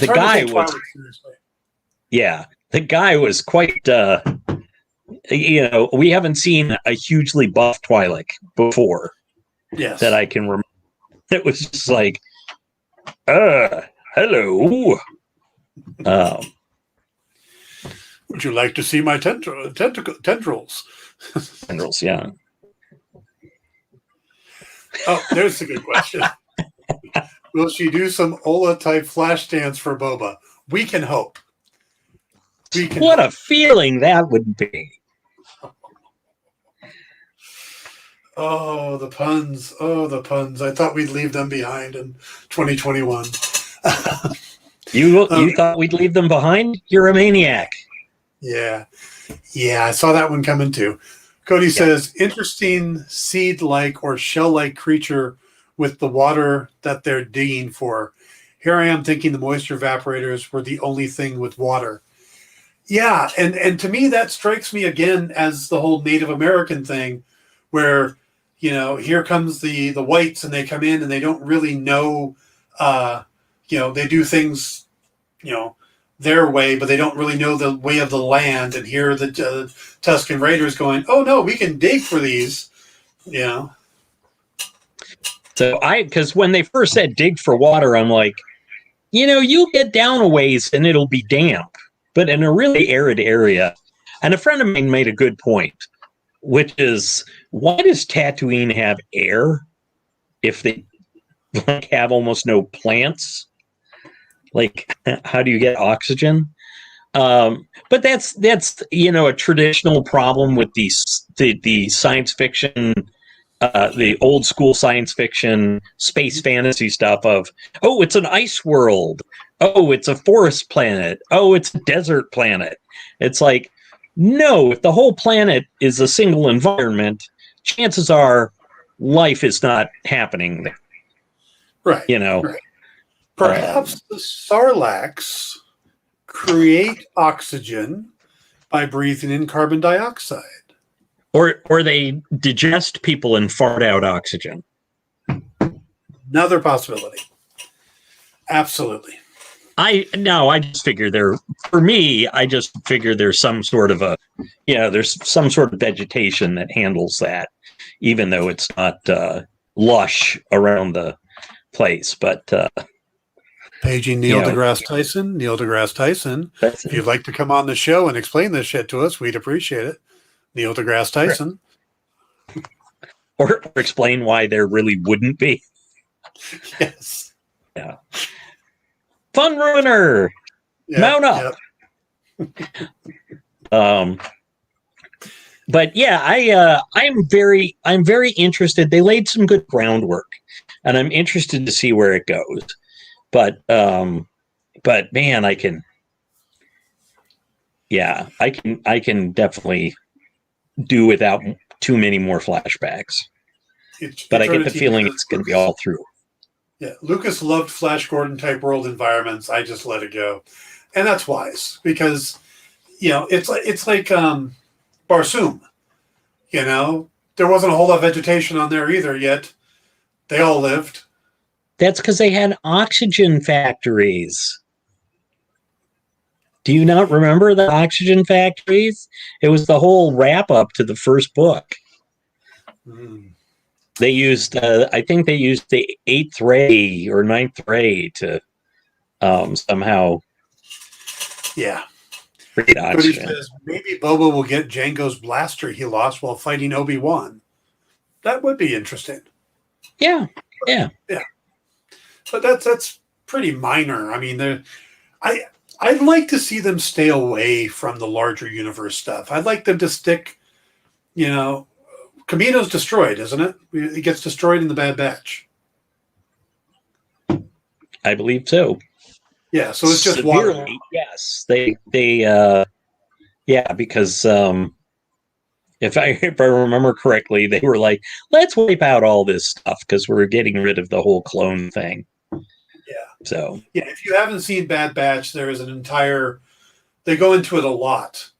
guy was. Yeah, the guy was quite. We haven't seen a hugely buff Twi'lek before. Yes. That I can remember. It was just like, hello. Would you like to see my tendrils? Tendrils, yeah. Oh, there's a good question. Will she do some Ola type flash dance for Boba? We can hope. What a feeling that would be. Oh, the puns. I thought we'd leave them behind in 2021. You thought we'd leave them behind? You're a maniac. Yeah, I saw that one coming too. Cody says, interesting seed-like or shell-like creature with the water that they're digging for. Here I am thinking the moisture evaporators were the only thing with water. Yeah, and to me that strikes me again as the whole Native American thing where, here comes the whites and they come in and they don't really know, they do things, their way, but they don't really know the way of the land. And here are the Tusken Raiders going, oh no, we can dig for these, So because when they first said dig for water, I'm like, you get down a ways and it'll be damp, but in a really arid area. And a friend of mine made a good point, which is, why does Tatooine have air if they have almost no plants? Like, how do you get oxygen? But that's a traditional problem with the science fiction, the old school science fiction, space fantasy stuff of, oh, it's an ice world. Oh, it's a forest planet. Oh, it's a desert planet. It's like, no, if the whole planet is a single environment, chances are life is not happening there. Right. Right. Perhaps the Sarlaccs create oxygen by breathing in carbon dioxide. Or they digest people and fart out oxygen. Another possibility. Absolutely. I just figure I just figure there's some sort of there's some sort of vegetation that handles that, even though it's not lush around the place. But paging Neil deGrasse Tyson. Neil deGrasse Tyson. If you'd like to come on the show and explain this shit to us, we'd appreciate it. Neil deGrasse Tyson. Or explain why there really wouldn't be. Yes. Yeah. Fun ruiner. Yeah, mount up. Yeah. But yeah, I'm very interested. They laid some good groundwork, and I'm interested to see where it goes. But man, I can definitely do without too many more flashbacks. But I get the feeling it's going to be all through. Yeah, Lucas loved Flash Gordon type world environments. I just let it go, and that's wise because it's like Barsoom. There wasn't a whole lot of vegetation on there either. Yet they all lived. That's because they had oxygen factories. Do you not remember the oxygen factories? It was the whole wrap up to the first book. They used, I think they used the 8th ray or 9th ray to somehow. Yeah. Create oxygen. Says maybe Boba will get Jango's blaster he lost while fighting Obi-Wan. That would be interesting. Yeah. But that's pretty minor. I mean, I'd like to see them stay away from the larger universe stuff. I'd like them to stick, Kamino's destroyed, isn't it? It gets destroyed in the Bad Batch. I believe so. Yeah, so it's just severely, water. Yes, they because if I remember correctly, they were like, let's wipe out all this stuff because we're getting rid of the whole clone thing. Yeah. So if you haven't seen Bad Batch, there is an entire. They go into it a lot,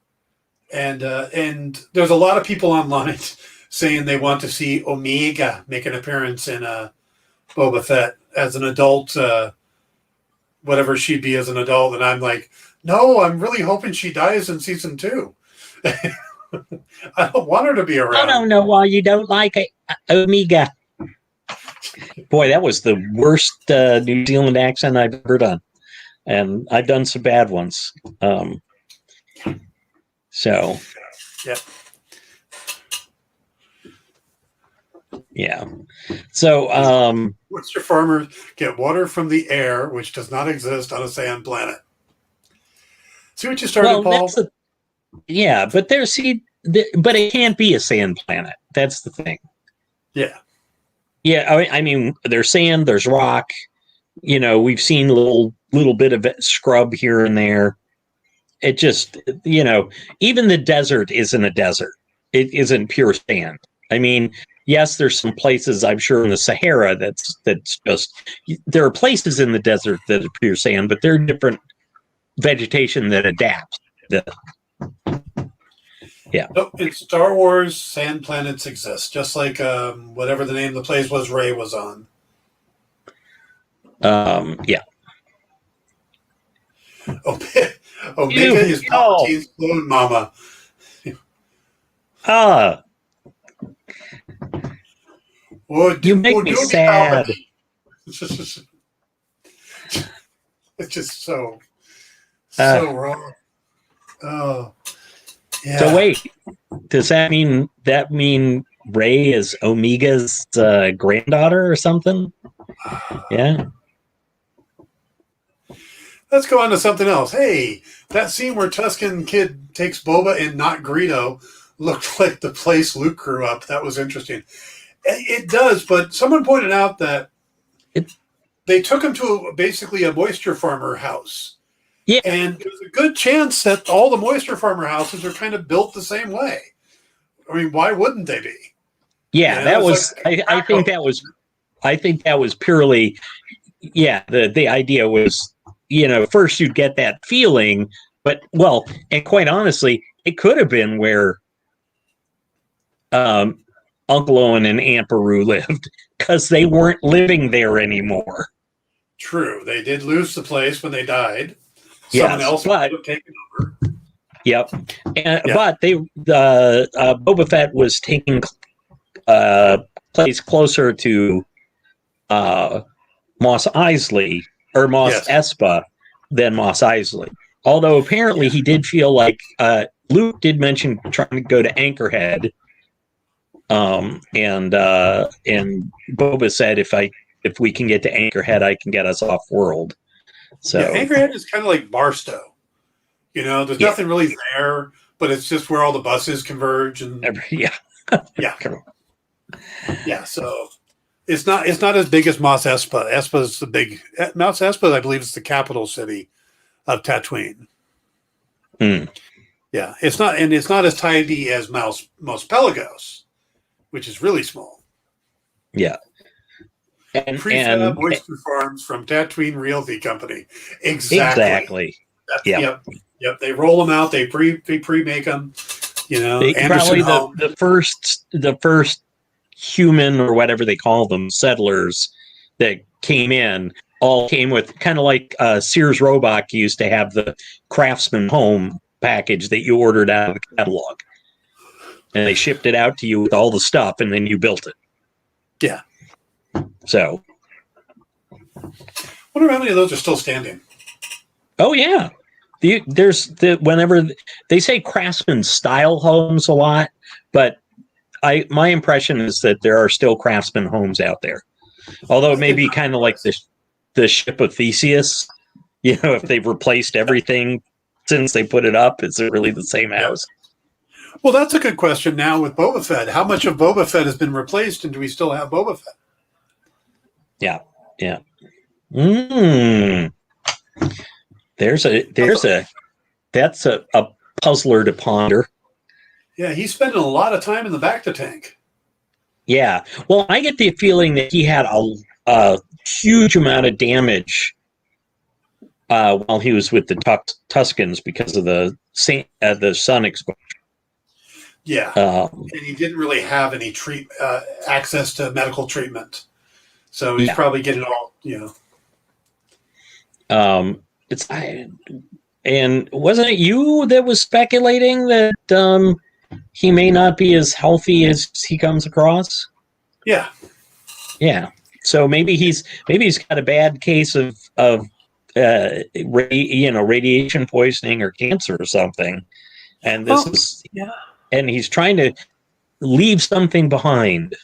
and there's a lot of people online saying they want to see Omega make an appearance in Boba Fett as an adult, whatever she'd be as an adult, and I'm like, no, I'm really hoping she dies in season 2. I don't want her to be around. I don't know why you don't like Omega. Boy, that was the worst New Zealand accent I've ever done. And I've done some bad ones. So. Yeah. So. What's your farmers get water from the air, which does not exist on a sand planet? See what you started, Paul? But but it can't be a sand planet. That's the thing. Yeah. Yeah, I mean, there's sand, there's rock. We've seen little bit of scrub here and there. It just, even the desert isn't a desert. It isn't pure sand. I mean, yes, there's some places I'm sure in the Sahara that's just. There are places in the desert that are pure sand, but they're different vegetation that adapts. Yeah. Nope, in Star Wars, sand planets exist, just like whatever the name of the place was Rey was on. Yeah. Omega is Palpatine's clone mama. You make me sad. It's just so wrong. Oh. Yeah. So wait, does that mean Rey is Omega's granddaughter or something? Yeah. Let's go on to something else. Hey, that scene where Tusken Kid takes Boba and not Greedo looked like the place Luke grew up. That was interesting. It does, but someone pointed out that they took him to basically a moisture farmer house. Yeah. And there's a good chance that all the moisture farmer houses are kind of built the same way. I mean, why wouldn't they be? Yeah, that was. Like, I think that was purely. Yeah, the idea was, first you'd get that feeling, but and quite honestly, it could have been where Uncle Owen and Aunt Beru lived because they weren't living there anymore. True, they did lose the place when they died. Someone else would have taken over. Yep. But Boba Fett was taking place closer to Mos Eisley or Mos Espa than Mos Eisley. Although apparently he did feel like Luke did mention trying to go to Anchorhead, and Boba said if we can get to Anchorhead, I can get us off world. So Anchorhead is kind of like Barstow. There's nothing really there, but it's just where all the buses converge and So it's not as big as Mos Espa. Espa's the big Mos Espa. I believe is the capital city of Tatooine. Yeah, it's not, and it's not as tidy as most Pelagos, which is really small. Yeah. Prefab oyster farms from Tatooine Realty Company. Exactly. Yeah. Yep. They roll them out. They pre-make them. Probably the first human or whatever they call them settlers that came in all came with kind of like Sears Roebuck used to have the Craftsman Home package that you ordered out of the catalog, and they shipped it out to you with all the stuff, and then you built it. Yeah. So, wonder how many of those are still standing. Oh yeah, whenever they say Craftsman style homes a lot, but my impression is that there are still Craftsman homes out there. Although it may be kind of like the ship of Theseus, if they've replaced everything since they put it up, is it really the same house? Well, that's a good question now with Boba Fett. How much of Boba Fett has been replaced, and do we still have Boba Fett? Yeah. That's a puzzler to ponder. Yeah, he's spending a lot of time in the back to tank. Yeah. Well, I get the feeling that he had a huge amount of damage while he was with the Tuscans because of the sun exposure. Yeah, and he didn't really have any access to medical treatment, so he's probably getting all and wasn't it you that was speculating that he may not be as healthy as he comes across? Yeah. So maybe he's got a bad case of radiation poisoning or cancer or something, and and he's trying to leave something behind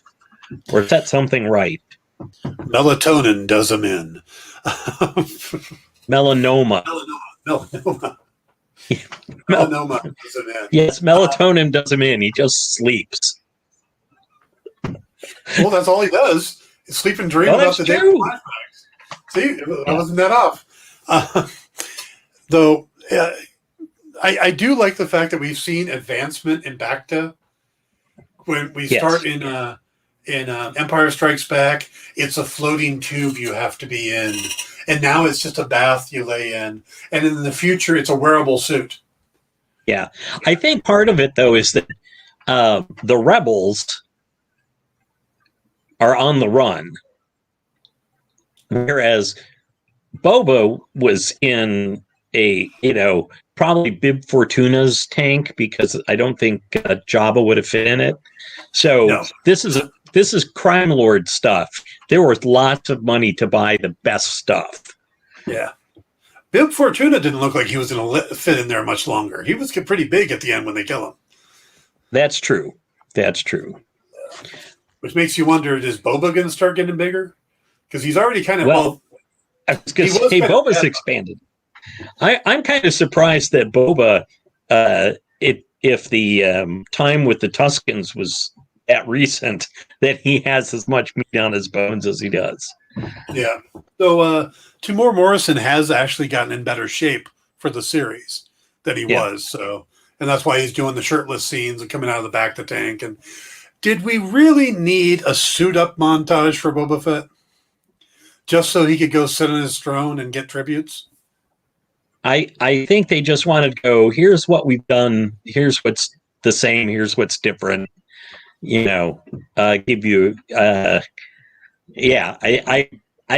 or set something right. Melatonin does him in. Melanoma. Melanoma does him in. Yes, melatonin does him in. He just sleeps. Well, that's all he does. Sleep and dream about the day flashbacks. See, I wasn't that off. Though, I do like the fact that we've seen advancement in Bacta. When we start in Empire Strikes Back, it's a floating tube you have to be in, and now it's just a bath you lay in. And in the future, it's a wearable suit. Yeah, I think part of it though is that the rebels are on the run, whereas Boba was in a probably Bib Fortuna's tank because I don't think Jabba would have fit in it. So this is crime lord stuff. There was lots of money to buy the best stuff. Yeah. Bib Fortuna didn't look like he was going to fit in there much longer. He was pretty big at the end when they kill him. That's true. Which makes you wonder, is Boba going to start getting bigger? Because he's already kind of... I was going to say, Boba's expanded. I'm kind of surprised that Boba, if the time with the Tuscans was that recent, that he has as much meat on his bones as he does. Yeah. So Timur Morrison has actually gotten in better shape for the series than he was. So, and that's why he's doing the shirtless scenes and coming out of the back of the tank. And did we really need a suit-up montage for Boba Fett? Just so he could go sit on his throne and get tributes? I think they just wanted to go, here's what we've done, here's what's the same, here's what's different. Give you I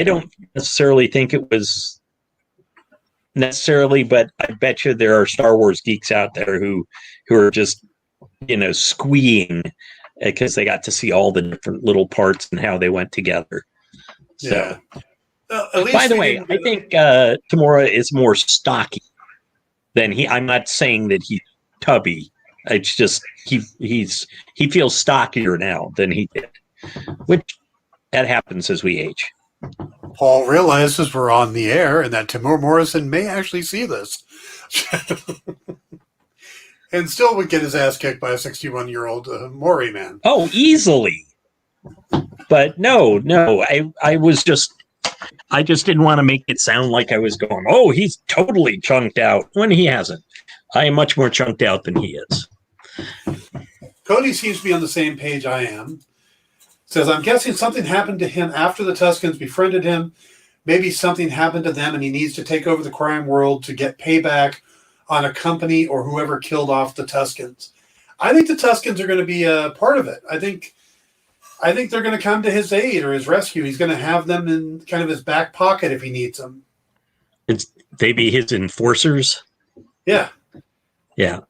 don't necessarily think it was necessarily, but I bet you there are Star Wars geeks out there who are just squeeing because they got to see all the different little parts and how they went together. So, by the way, I think Tamora is more stocky than he. I'm not saying that he's tubby. It's just he feels stockier now than he did, which that happens as we age. Paul realizes we're on the air and that Timur Morrison may actually see this, and still would get his ass kicked by a 61-year-old Maury man. Oh, easily. But no, I just didn't want to make it sound like I was going, oh, he's totally chunked out when he hasn't. I am much more chunked out than he is. Cody seems to be on the same page I am. Says, I'm guessing something happened to him after the Tuscans befriended him. Maybe something happened to them and he needs to take over the crime world to get payback on a company or whoever killed off the Tuscans. I think the Tuscans are going to be a part of it. I think they're going to come to his aid or his rescue. He's going to have them in kind of his back pocket if he needs them. They be his enforcers? Yeah. Yeah.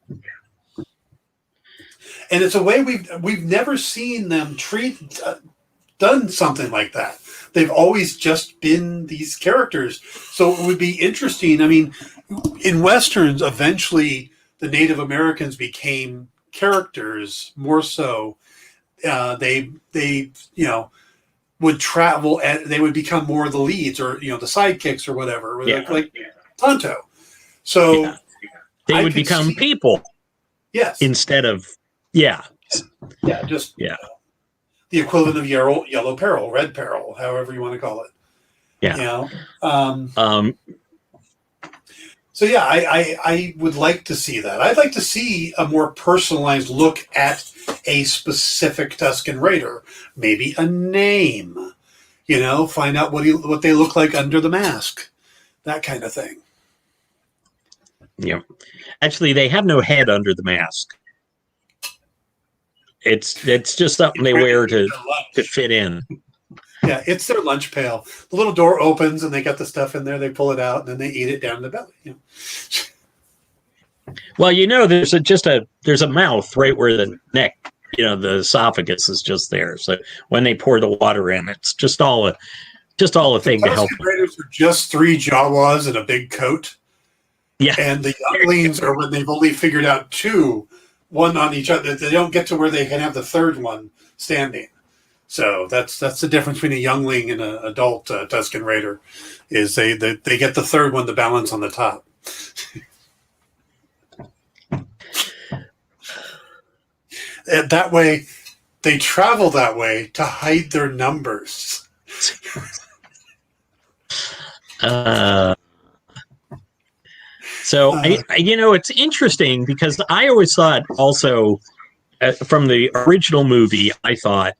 And it's a way we've never seen them done something like that. They've always just been these characters. So it would be interesting. I mean, in Westerns, eventually the Native Americans became characters more so. They would travel and they would become more the leads or, the sidekicks or whatever, like Tonto. So they would become people. Yes. Instead of, the equivalent of yellow peril, red peril, however you want to call it. Yeah. So yeah, I would like to see that. I'd like to see a more personalized look at a specific Tusken Raider, maybe a name, find out what they look like under the mask, that kind of thing. Yeah. Actually, they have no head under the mask. It's just something they wear to fit in. Yeah, it's their lunch pail. The little door opens and they got the stuff in there. They pull it out and then they eat it down the belly. Well, there's a mouth right where the neck, the esophagus is just there. So when they pour the water in, it's just all a thing to help. The Raiders are just 3 Jawas in a big coat. Yeah, and the younglings are when they've only figured out 2. One on each other. They don't get to where they can have the third one standing. So that's the difference between a youngling and an adult Tusken Raider, is they get the third one to balance on the top. And that way, they travel that way to hide their numbers. So, it's interesting because I always thought also from the original movie, I thought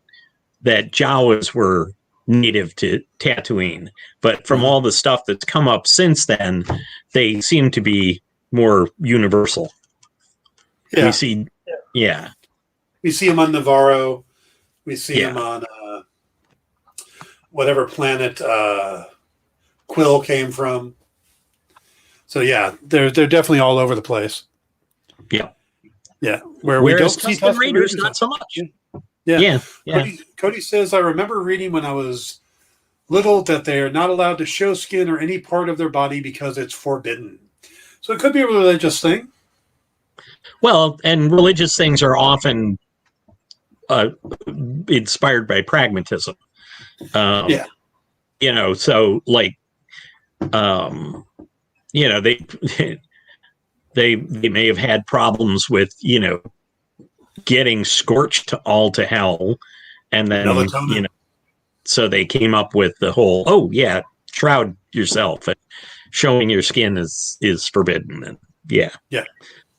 that Jawas were native to Tatooine. But from all the stuff that's come up since then, they seem to be more universal. Yeah. We see them on Navarro. We see them on whatever planet Quill came from. So yeah, they're definitely all over the place. Yeah, yeah. Whereas Tusken Raiders, not so much. Yeah. Cody says, I remember reading when I was little that they are not allowed to show skin or any part of their body because it's forbidden. So it could be a religious thing. Well, and religious things are often inspired by pragmatism. So like, they may have had problems with, getting scorched all to hell. And then, so they came up with the whole, shroud yourself, and showing your skin is forbidden. And yeah.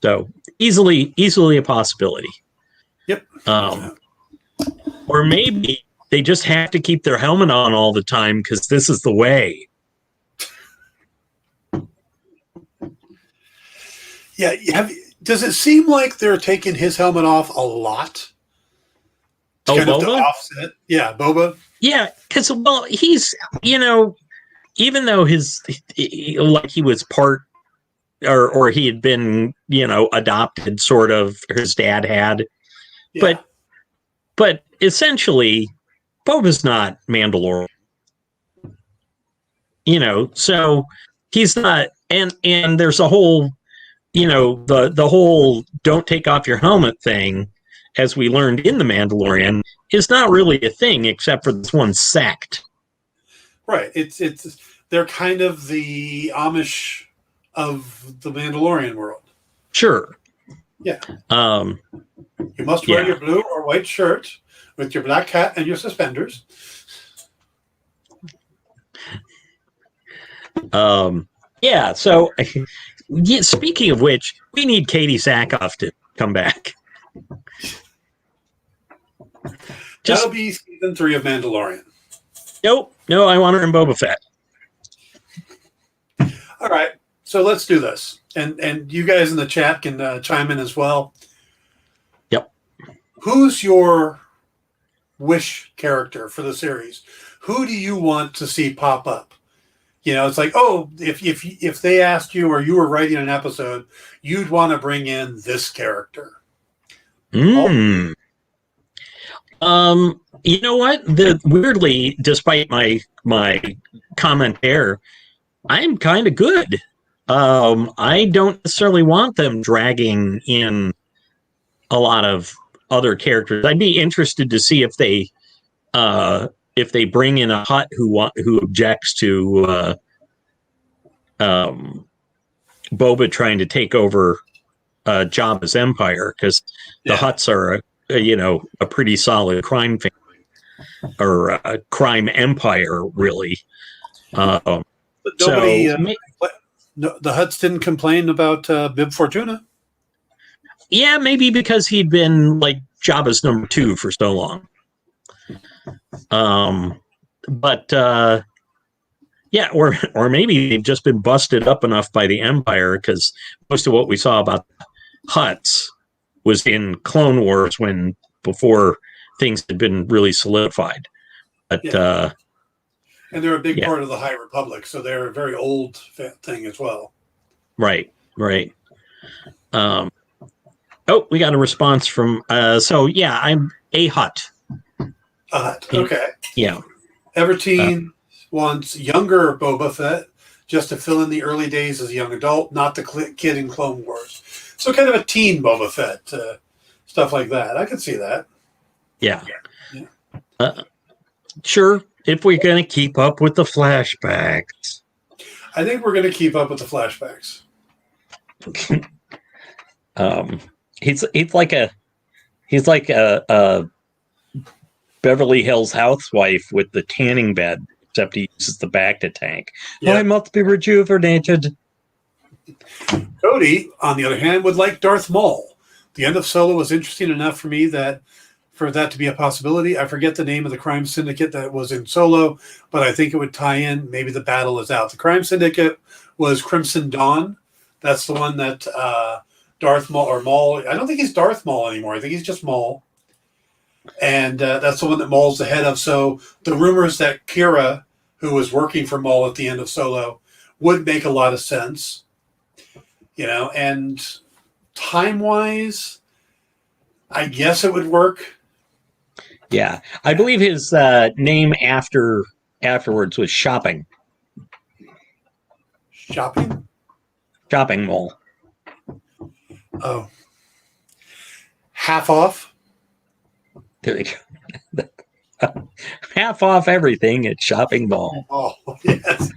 So easily a possibility. Yep. Or maybe they just have to keep their helmet on all the time because this is the way. Yeah. Does it seem like they're taking his helmet off a lot? Boba? To offset? Yeah, Boba. Yeah, because, he's, even though he was part, or he had been, adopted, sort of, his dad had. Yeah. But essentially, Boba's not Mandalorian. So he's not, and there's a whole, the whole don't take off your helmet thing, as we learned in The Mandalorian, is not really a thing except for this one sect. Right. They're kind of the Amish of the Mandalorian world. Sure. Yeah. You must wear your blue or white shirt with your black hat and your suspenders. So Yeah, speaking of which, we need Katie Sackhoff to come back. That'll be season 3 of Mandalorian. Nope. No, I want her in Boba Fett. All right, so let's do this, and you guys in the chat can chime in as well. Yep. Who's your wish character for the series? Who do you want to see pop up? You know, it's like, oh, if they asked you or you were writing an episode, you'd want to bring in this character. You know what? Weirdly, despite my comment there, I'm kind of good. I don't necessarily want them dragging in a lot of other characters. I'd be interested to see if they bring in a Hutt who objects to Boba trying to take over Jabba's empire, because the Hutts are a pretty solid crime family, or a crime empire, really. Nobody, the Hutts didn't complain about Bib Fortuna. Yeah, maybe because he'd been like Jabba's number 2 for so long. But yeah, or maybe they've just been busted up enough by the Empire, because most of what we saw about Hutts was in Clone Wars, before things had been really solidified. But and they're a big part of the High Republic, so they're a very old thing as well. Right. Oh, we got a response from. So yeah, I'm a Hutt. A Hutt. Okay. Yeah. Everteen wants younger Boba Fett, just to fill in the early days as a young adult, not the kid in Clone Wars. So kind of a teen Boba Fett, stuff like that. I could see that. Yeah. Sure, if we're going to keep up with the flashbacks. I think we're going to keep up with the flashbacks. He's like a Beverly Hills housewife with the tanning bed, except he uses the Bacta tank. Yeah. I must be rejuvenated. Cody, on the other hand, would like Darth Maul. The end of Solo was interesting enough for me for that to be a possibility. I forget the name of the crime syndicate that was in Solo, but I think it would tie in. Maybe the battle is out. The crime syndicate was Crimson Dawn. That's the one that Darth Maul, or Maul, I don't think he's Darth Maul anymore. I think he's just Maul. And that's the one that Maul's the head of. So the rumors that Kira, who was working for Maul at the end of Solo, would make a lot of sense. You know, and time-wise, I guess it would work. Yeah, I believe his name afterwards was Shopping. Shopping Mall. Oh, half off. There you go. Half off everything at Shopping Mall. Oh, yes.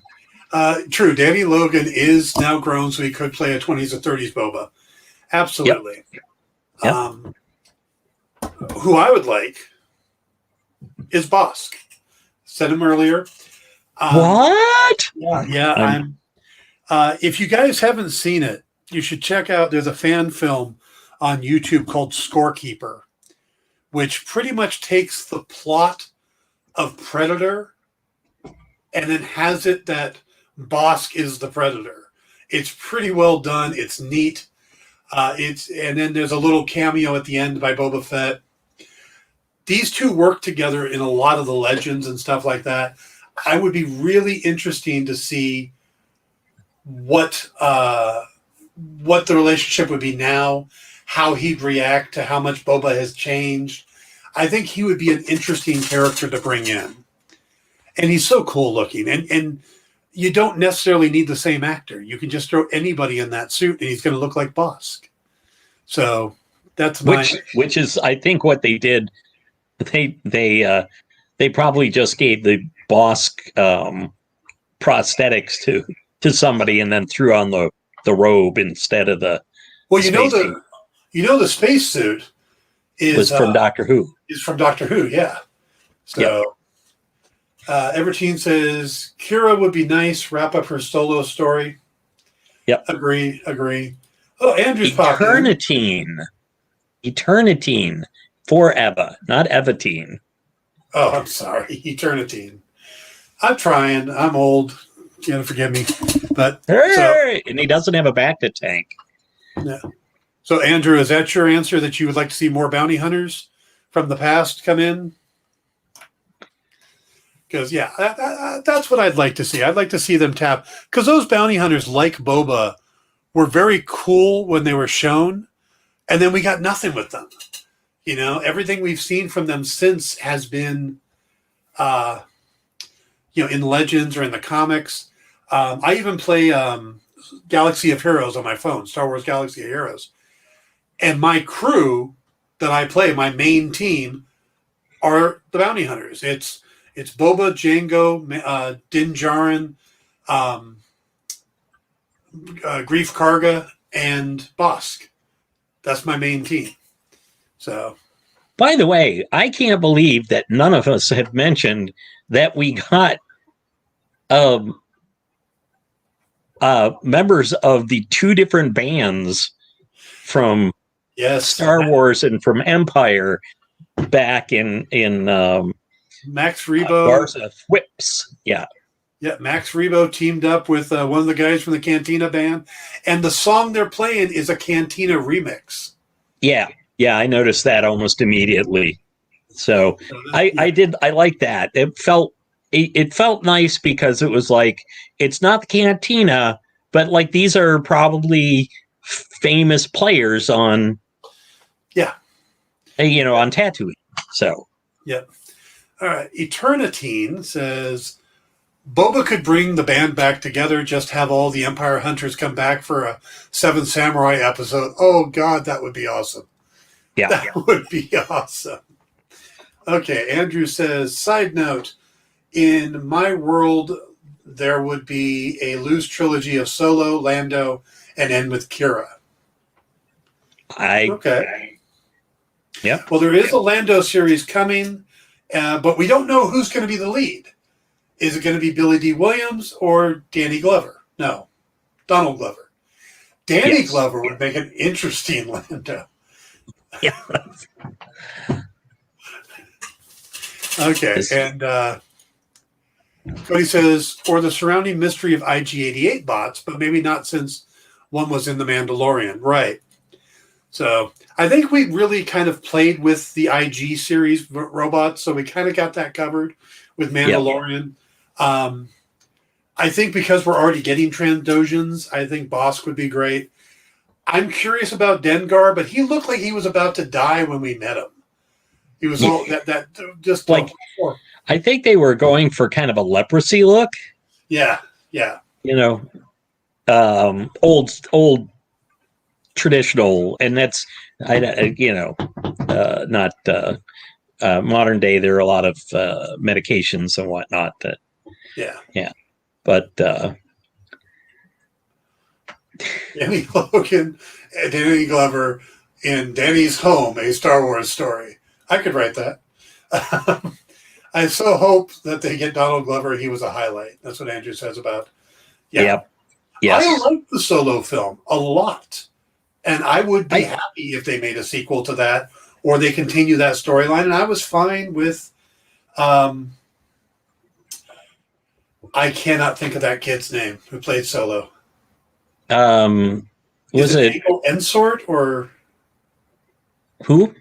True. Danny Logan is now grown, so he could play a 20s or 30s Boba. Absolutely. Yep. Who I would like is Bosk. Said him earlier. What? Yeah. If you guys haven't seen it, you should check out. There's a fan film on YouTube called Scorekeeper, which pretty much takes the plot of Predator and then has it that Bosk is the Predator. It's pretty well done. It's neat. And then there's a little cameo at the end by Boba Fett. These two work together in a lot of the legends and stuff like that. I would be really interesting to see what the relationship would be now, how he'd react to how much Boba has changed. I think he would be an interesting character to bring in. And he's so cool looking. And you don't necessarily need the same actor. You can just throw anybody in that suit and he's going to look like Bosk. So that's which is, I think, what they did. They probably just gave the Bosk prosthetics to somebody and then threw on the robe instead of the. Well, the spacesuit was from Doctor Who. Is from Doctor Who, yeah. So, Everteen says Kira would be nice. Wrap up her Solo story. Yep. Agree. Oh, Andrew's popped in. Eternitine. Forever, not Evatine. Oh, I'm sorry. Eternitine. I'm trying. I'm old. You gotta forgive me. But hey! And he doesn't have a back to tank. Yeah. So, Andrew, is that your answer, that you would like to see more bounty hunters from the past come in? Because, yeah, that's what I'd like to see. I'd like to see them tap. Because those bounty hunters, like Boba, were very cool when they were shown, and then we got nothing with them. You know, everything we've seen from them since has been, in Legends or in the comics. I even play Galaxy of Heroes on my phone, Star Wars Galaxy of Heroes. And my crew that I play, my main team, are the bounty hunters. It's Boba, Jango, Din Djarin, Grief Karga, and Bosk. That's my main team. So, by the way, I can't believe that none of us have mentioned that we got members of the two different bands from Star Wars and from Empire back in Max Rebo, Garza Whips. Yeah, Max Rebo teamed up with one of the guys from the Cantina band, and the song they're playing is a Cantina remix. Yeah, I noticed that almost immediately. So I like that. It felt nice because it was like, it's not the Cantina, but like these are probably famous players on on Tatooine. So all right. Eternitine says Boba could bring the band back together, just have all the Empire hunters come back for a Seven Samurai episode. Oh God, that would be awesome. That would be awesome. Okay, Andrew says, side note, in my world, there would be a loose trilogy of Solo, Lando, and end with Kira. Okay. Yeah. Well, there is a Lando series coming, but we don't know who's going to be the lead. Is it going to be Billy D. Williams or Danny Glover? No, Donald Glover. Danny Glover would make an interesting Lando. Yeah. Okay, and Cody says, or the surrounding mystery of IG-88 bots, but maybe not since one was in The Mandalorian. Right. So I think we really kind of played with the IG series robots, so we kind of got that covered with Mandalorian. I think because we're already getting Trandoshans, I think Bosk would be great. I'm curious about Dengar, but he looked like he was about to die when we met him. He was all that just like. I think they were going for kind of a leprosy look. Yeah. Old traditional, and that's not modern day. There are a lot of medications and whatnot that. Yeah, but Danny Logan and Danny Glover in Danny's Home, a Star Wars story. I could write that. I so hope that they get Donald Glover. He was a highlight. That's what Andrew says about. Yeah. Yes. I like the Solo film a lot. And I would be happy if they made a sequel to that or they continue that storyline. And I was fine with I cannot think of that kid's name who played Solo. Was it Ensort or who?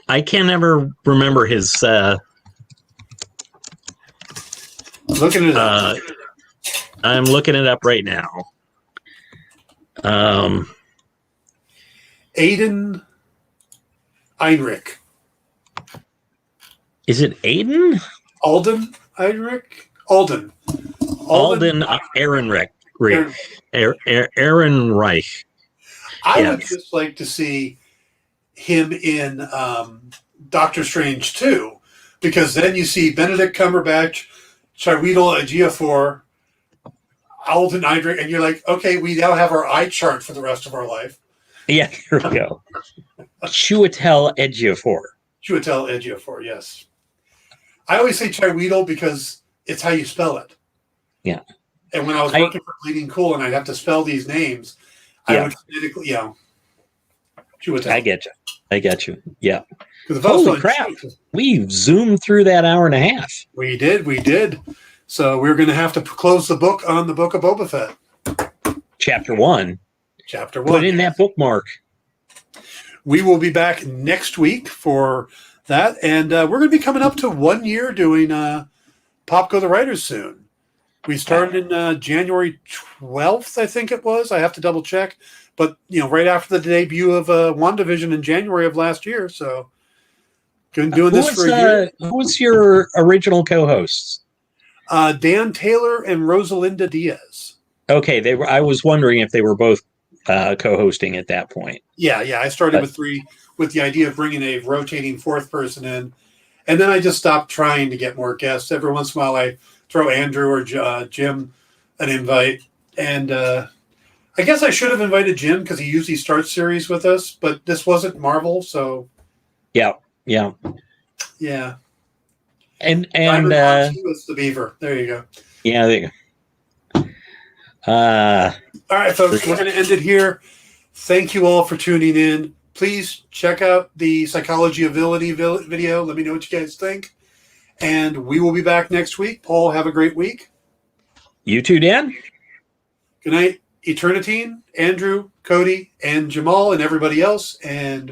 I can't ever remember his. Looking it up. I'm looking it up right now. Aiden Einrich. Is it Aiden? Alden Einrich? Alden Ehrenreich. Ehrenreich. I would just like to see him in Doctor Strange 2, because then you see Benedict Cumberbatch, Chiweedle Ejiofor, Alden Ehrenreich, and you're like, okay, we now have our eye chart for the rest of our life. Yeah, here we go. Chiwetel Ejiofor. Chiwetel Ejiofor, yes. I always say Chiweedle because it's how you spell it. Yeah. And when I was working for Bleeding Cool and I'd have to spell these names, I would phonetically, she would tell. I get you. Yeah. Holy crap. We zoomed through that hour and a half. We did. So we're going to have to close the book on the Book of Boba Fett. Chapter 1. Put in that bookmark. We will be back next week for that. And we're going to be coming up to 1 year doing Popco the Writers soon. We started in January 12th, I think it was. I have to double check. But, right after the debut of WandaVision in January of last year. So, been doing this for a year. Who was your original co-hosts? Dan Taylor and Rosalinda Diaz. Okay, I was wondering if they were both co-hosting at that point. Yeah. I started with 3 with the idea of bringing a rotating 4th person in. And then I just stopped trying to get more guests. Every once in a while, I throw Andrew or Jim an invite. And I guess I should have invited Jim because he usually starts series with us, but this wasn't Marvel, so yeah. And was the beaver. There you go. Yeah, there you go. All right, folks, we're going to end it here. Thank you all for tuning in. Please check out the Psychology of Villainy video. Let me know what you guys think. And we will be back next week. Paul, have a great week. You too, Dan. Good night, Eternitine, Andrew, Cody, and Jamal, and everybody else. And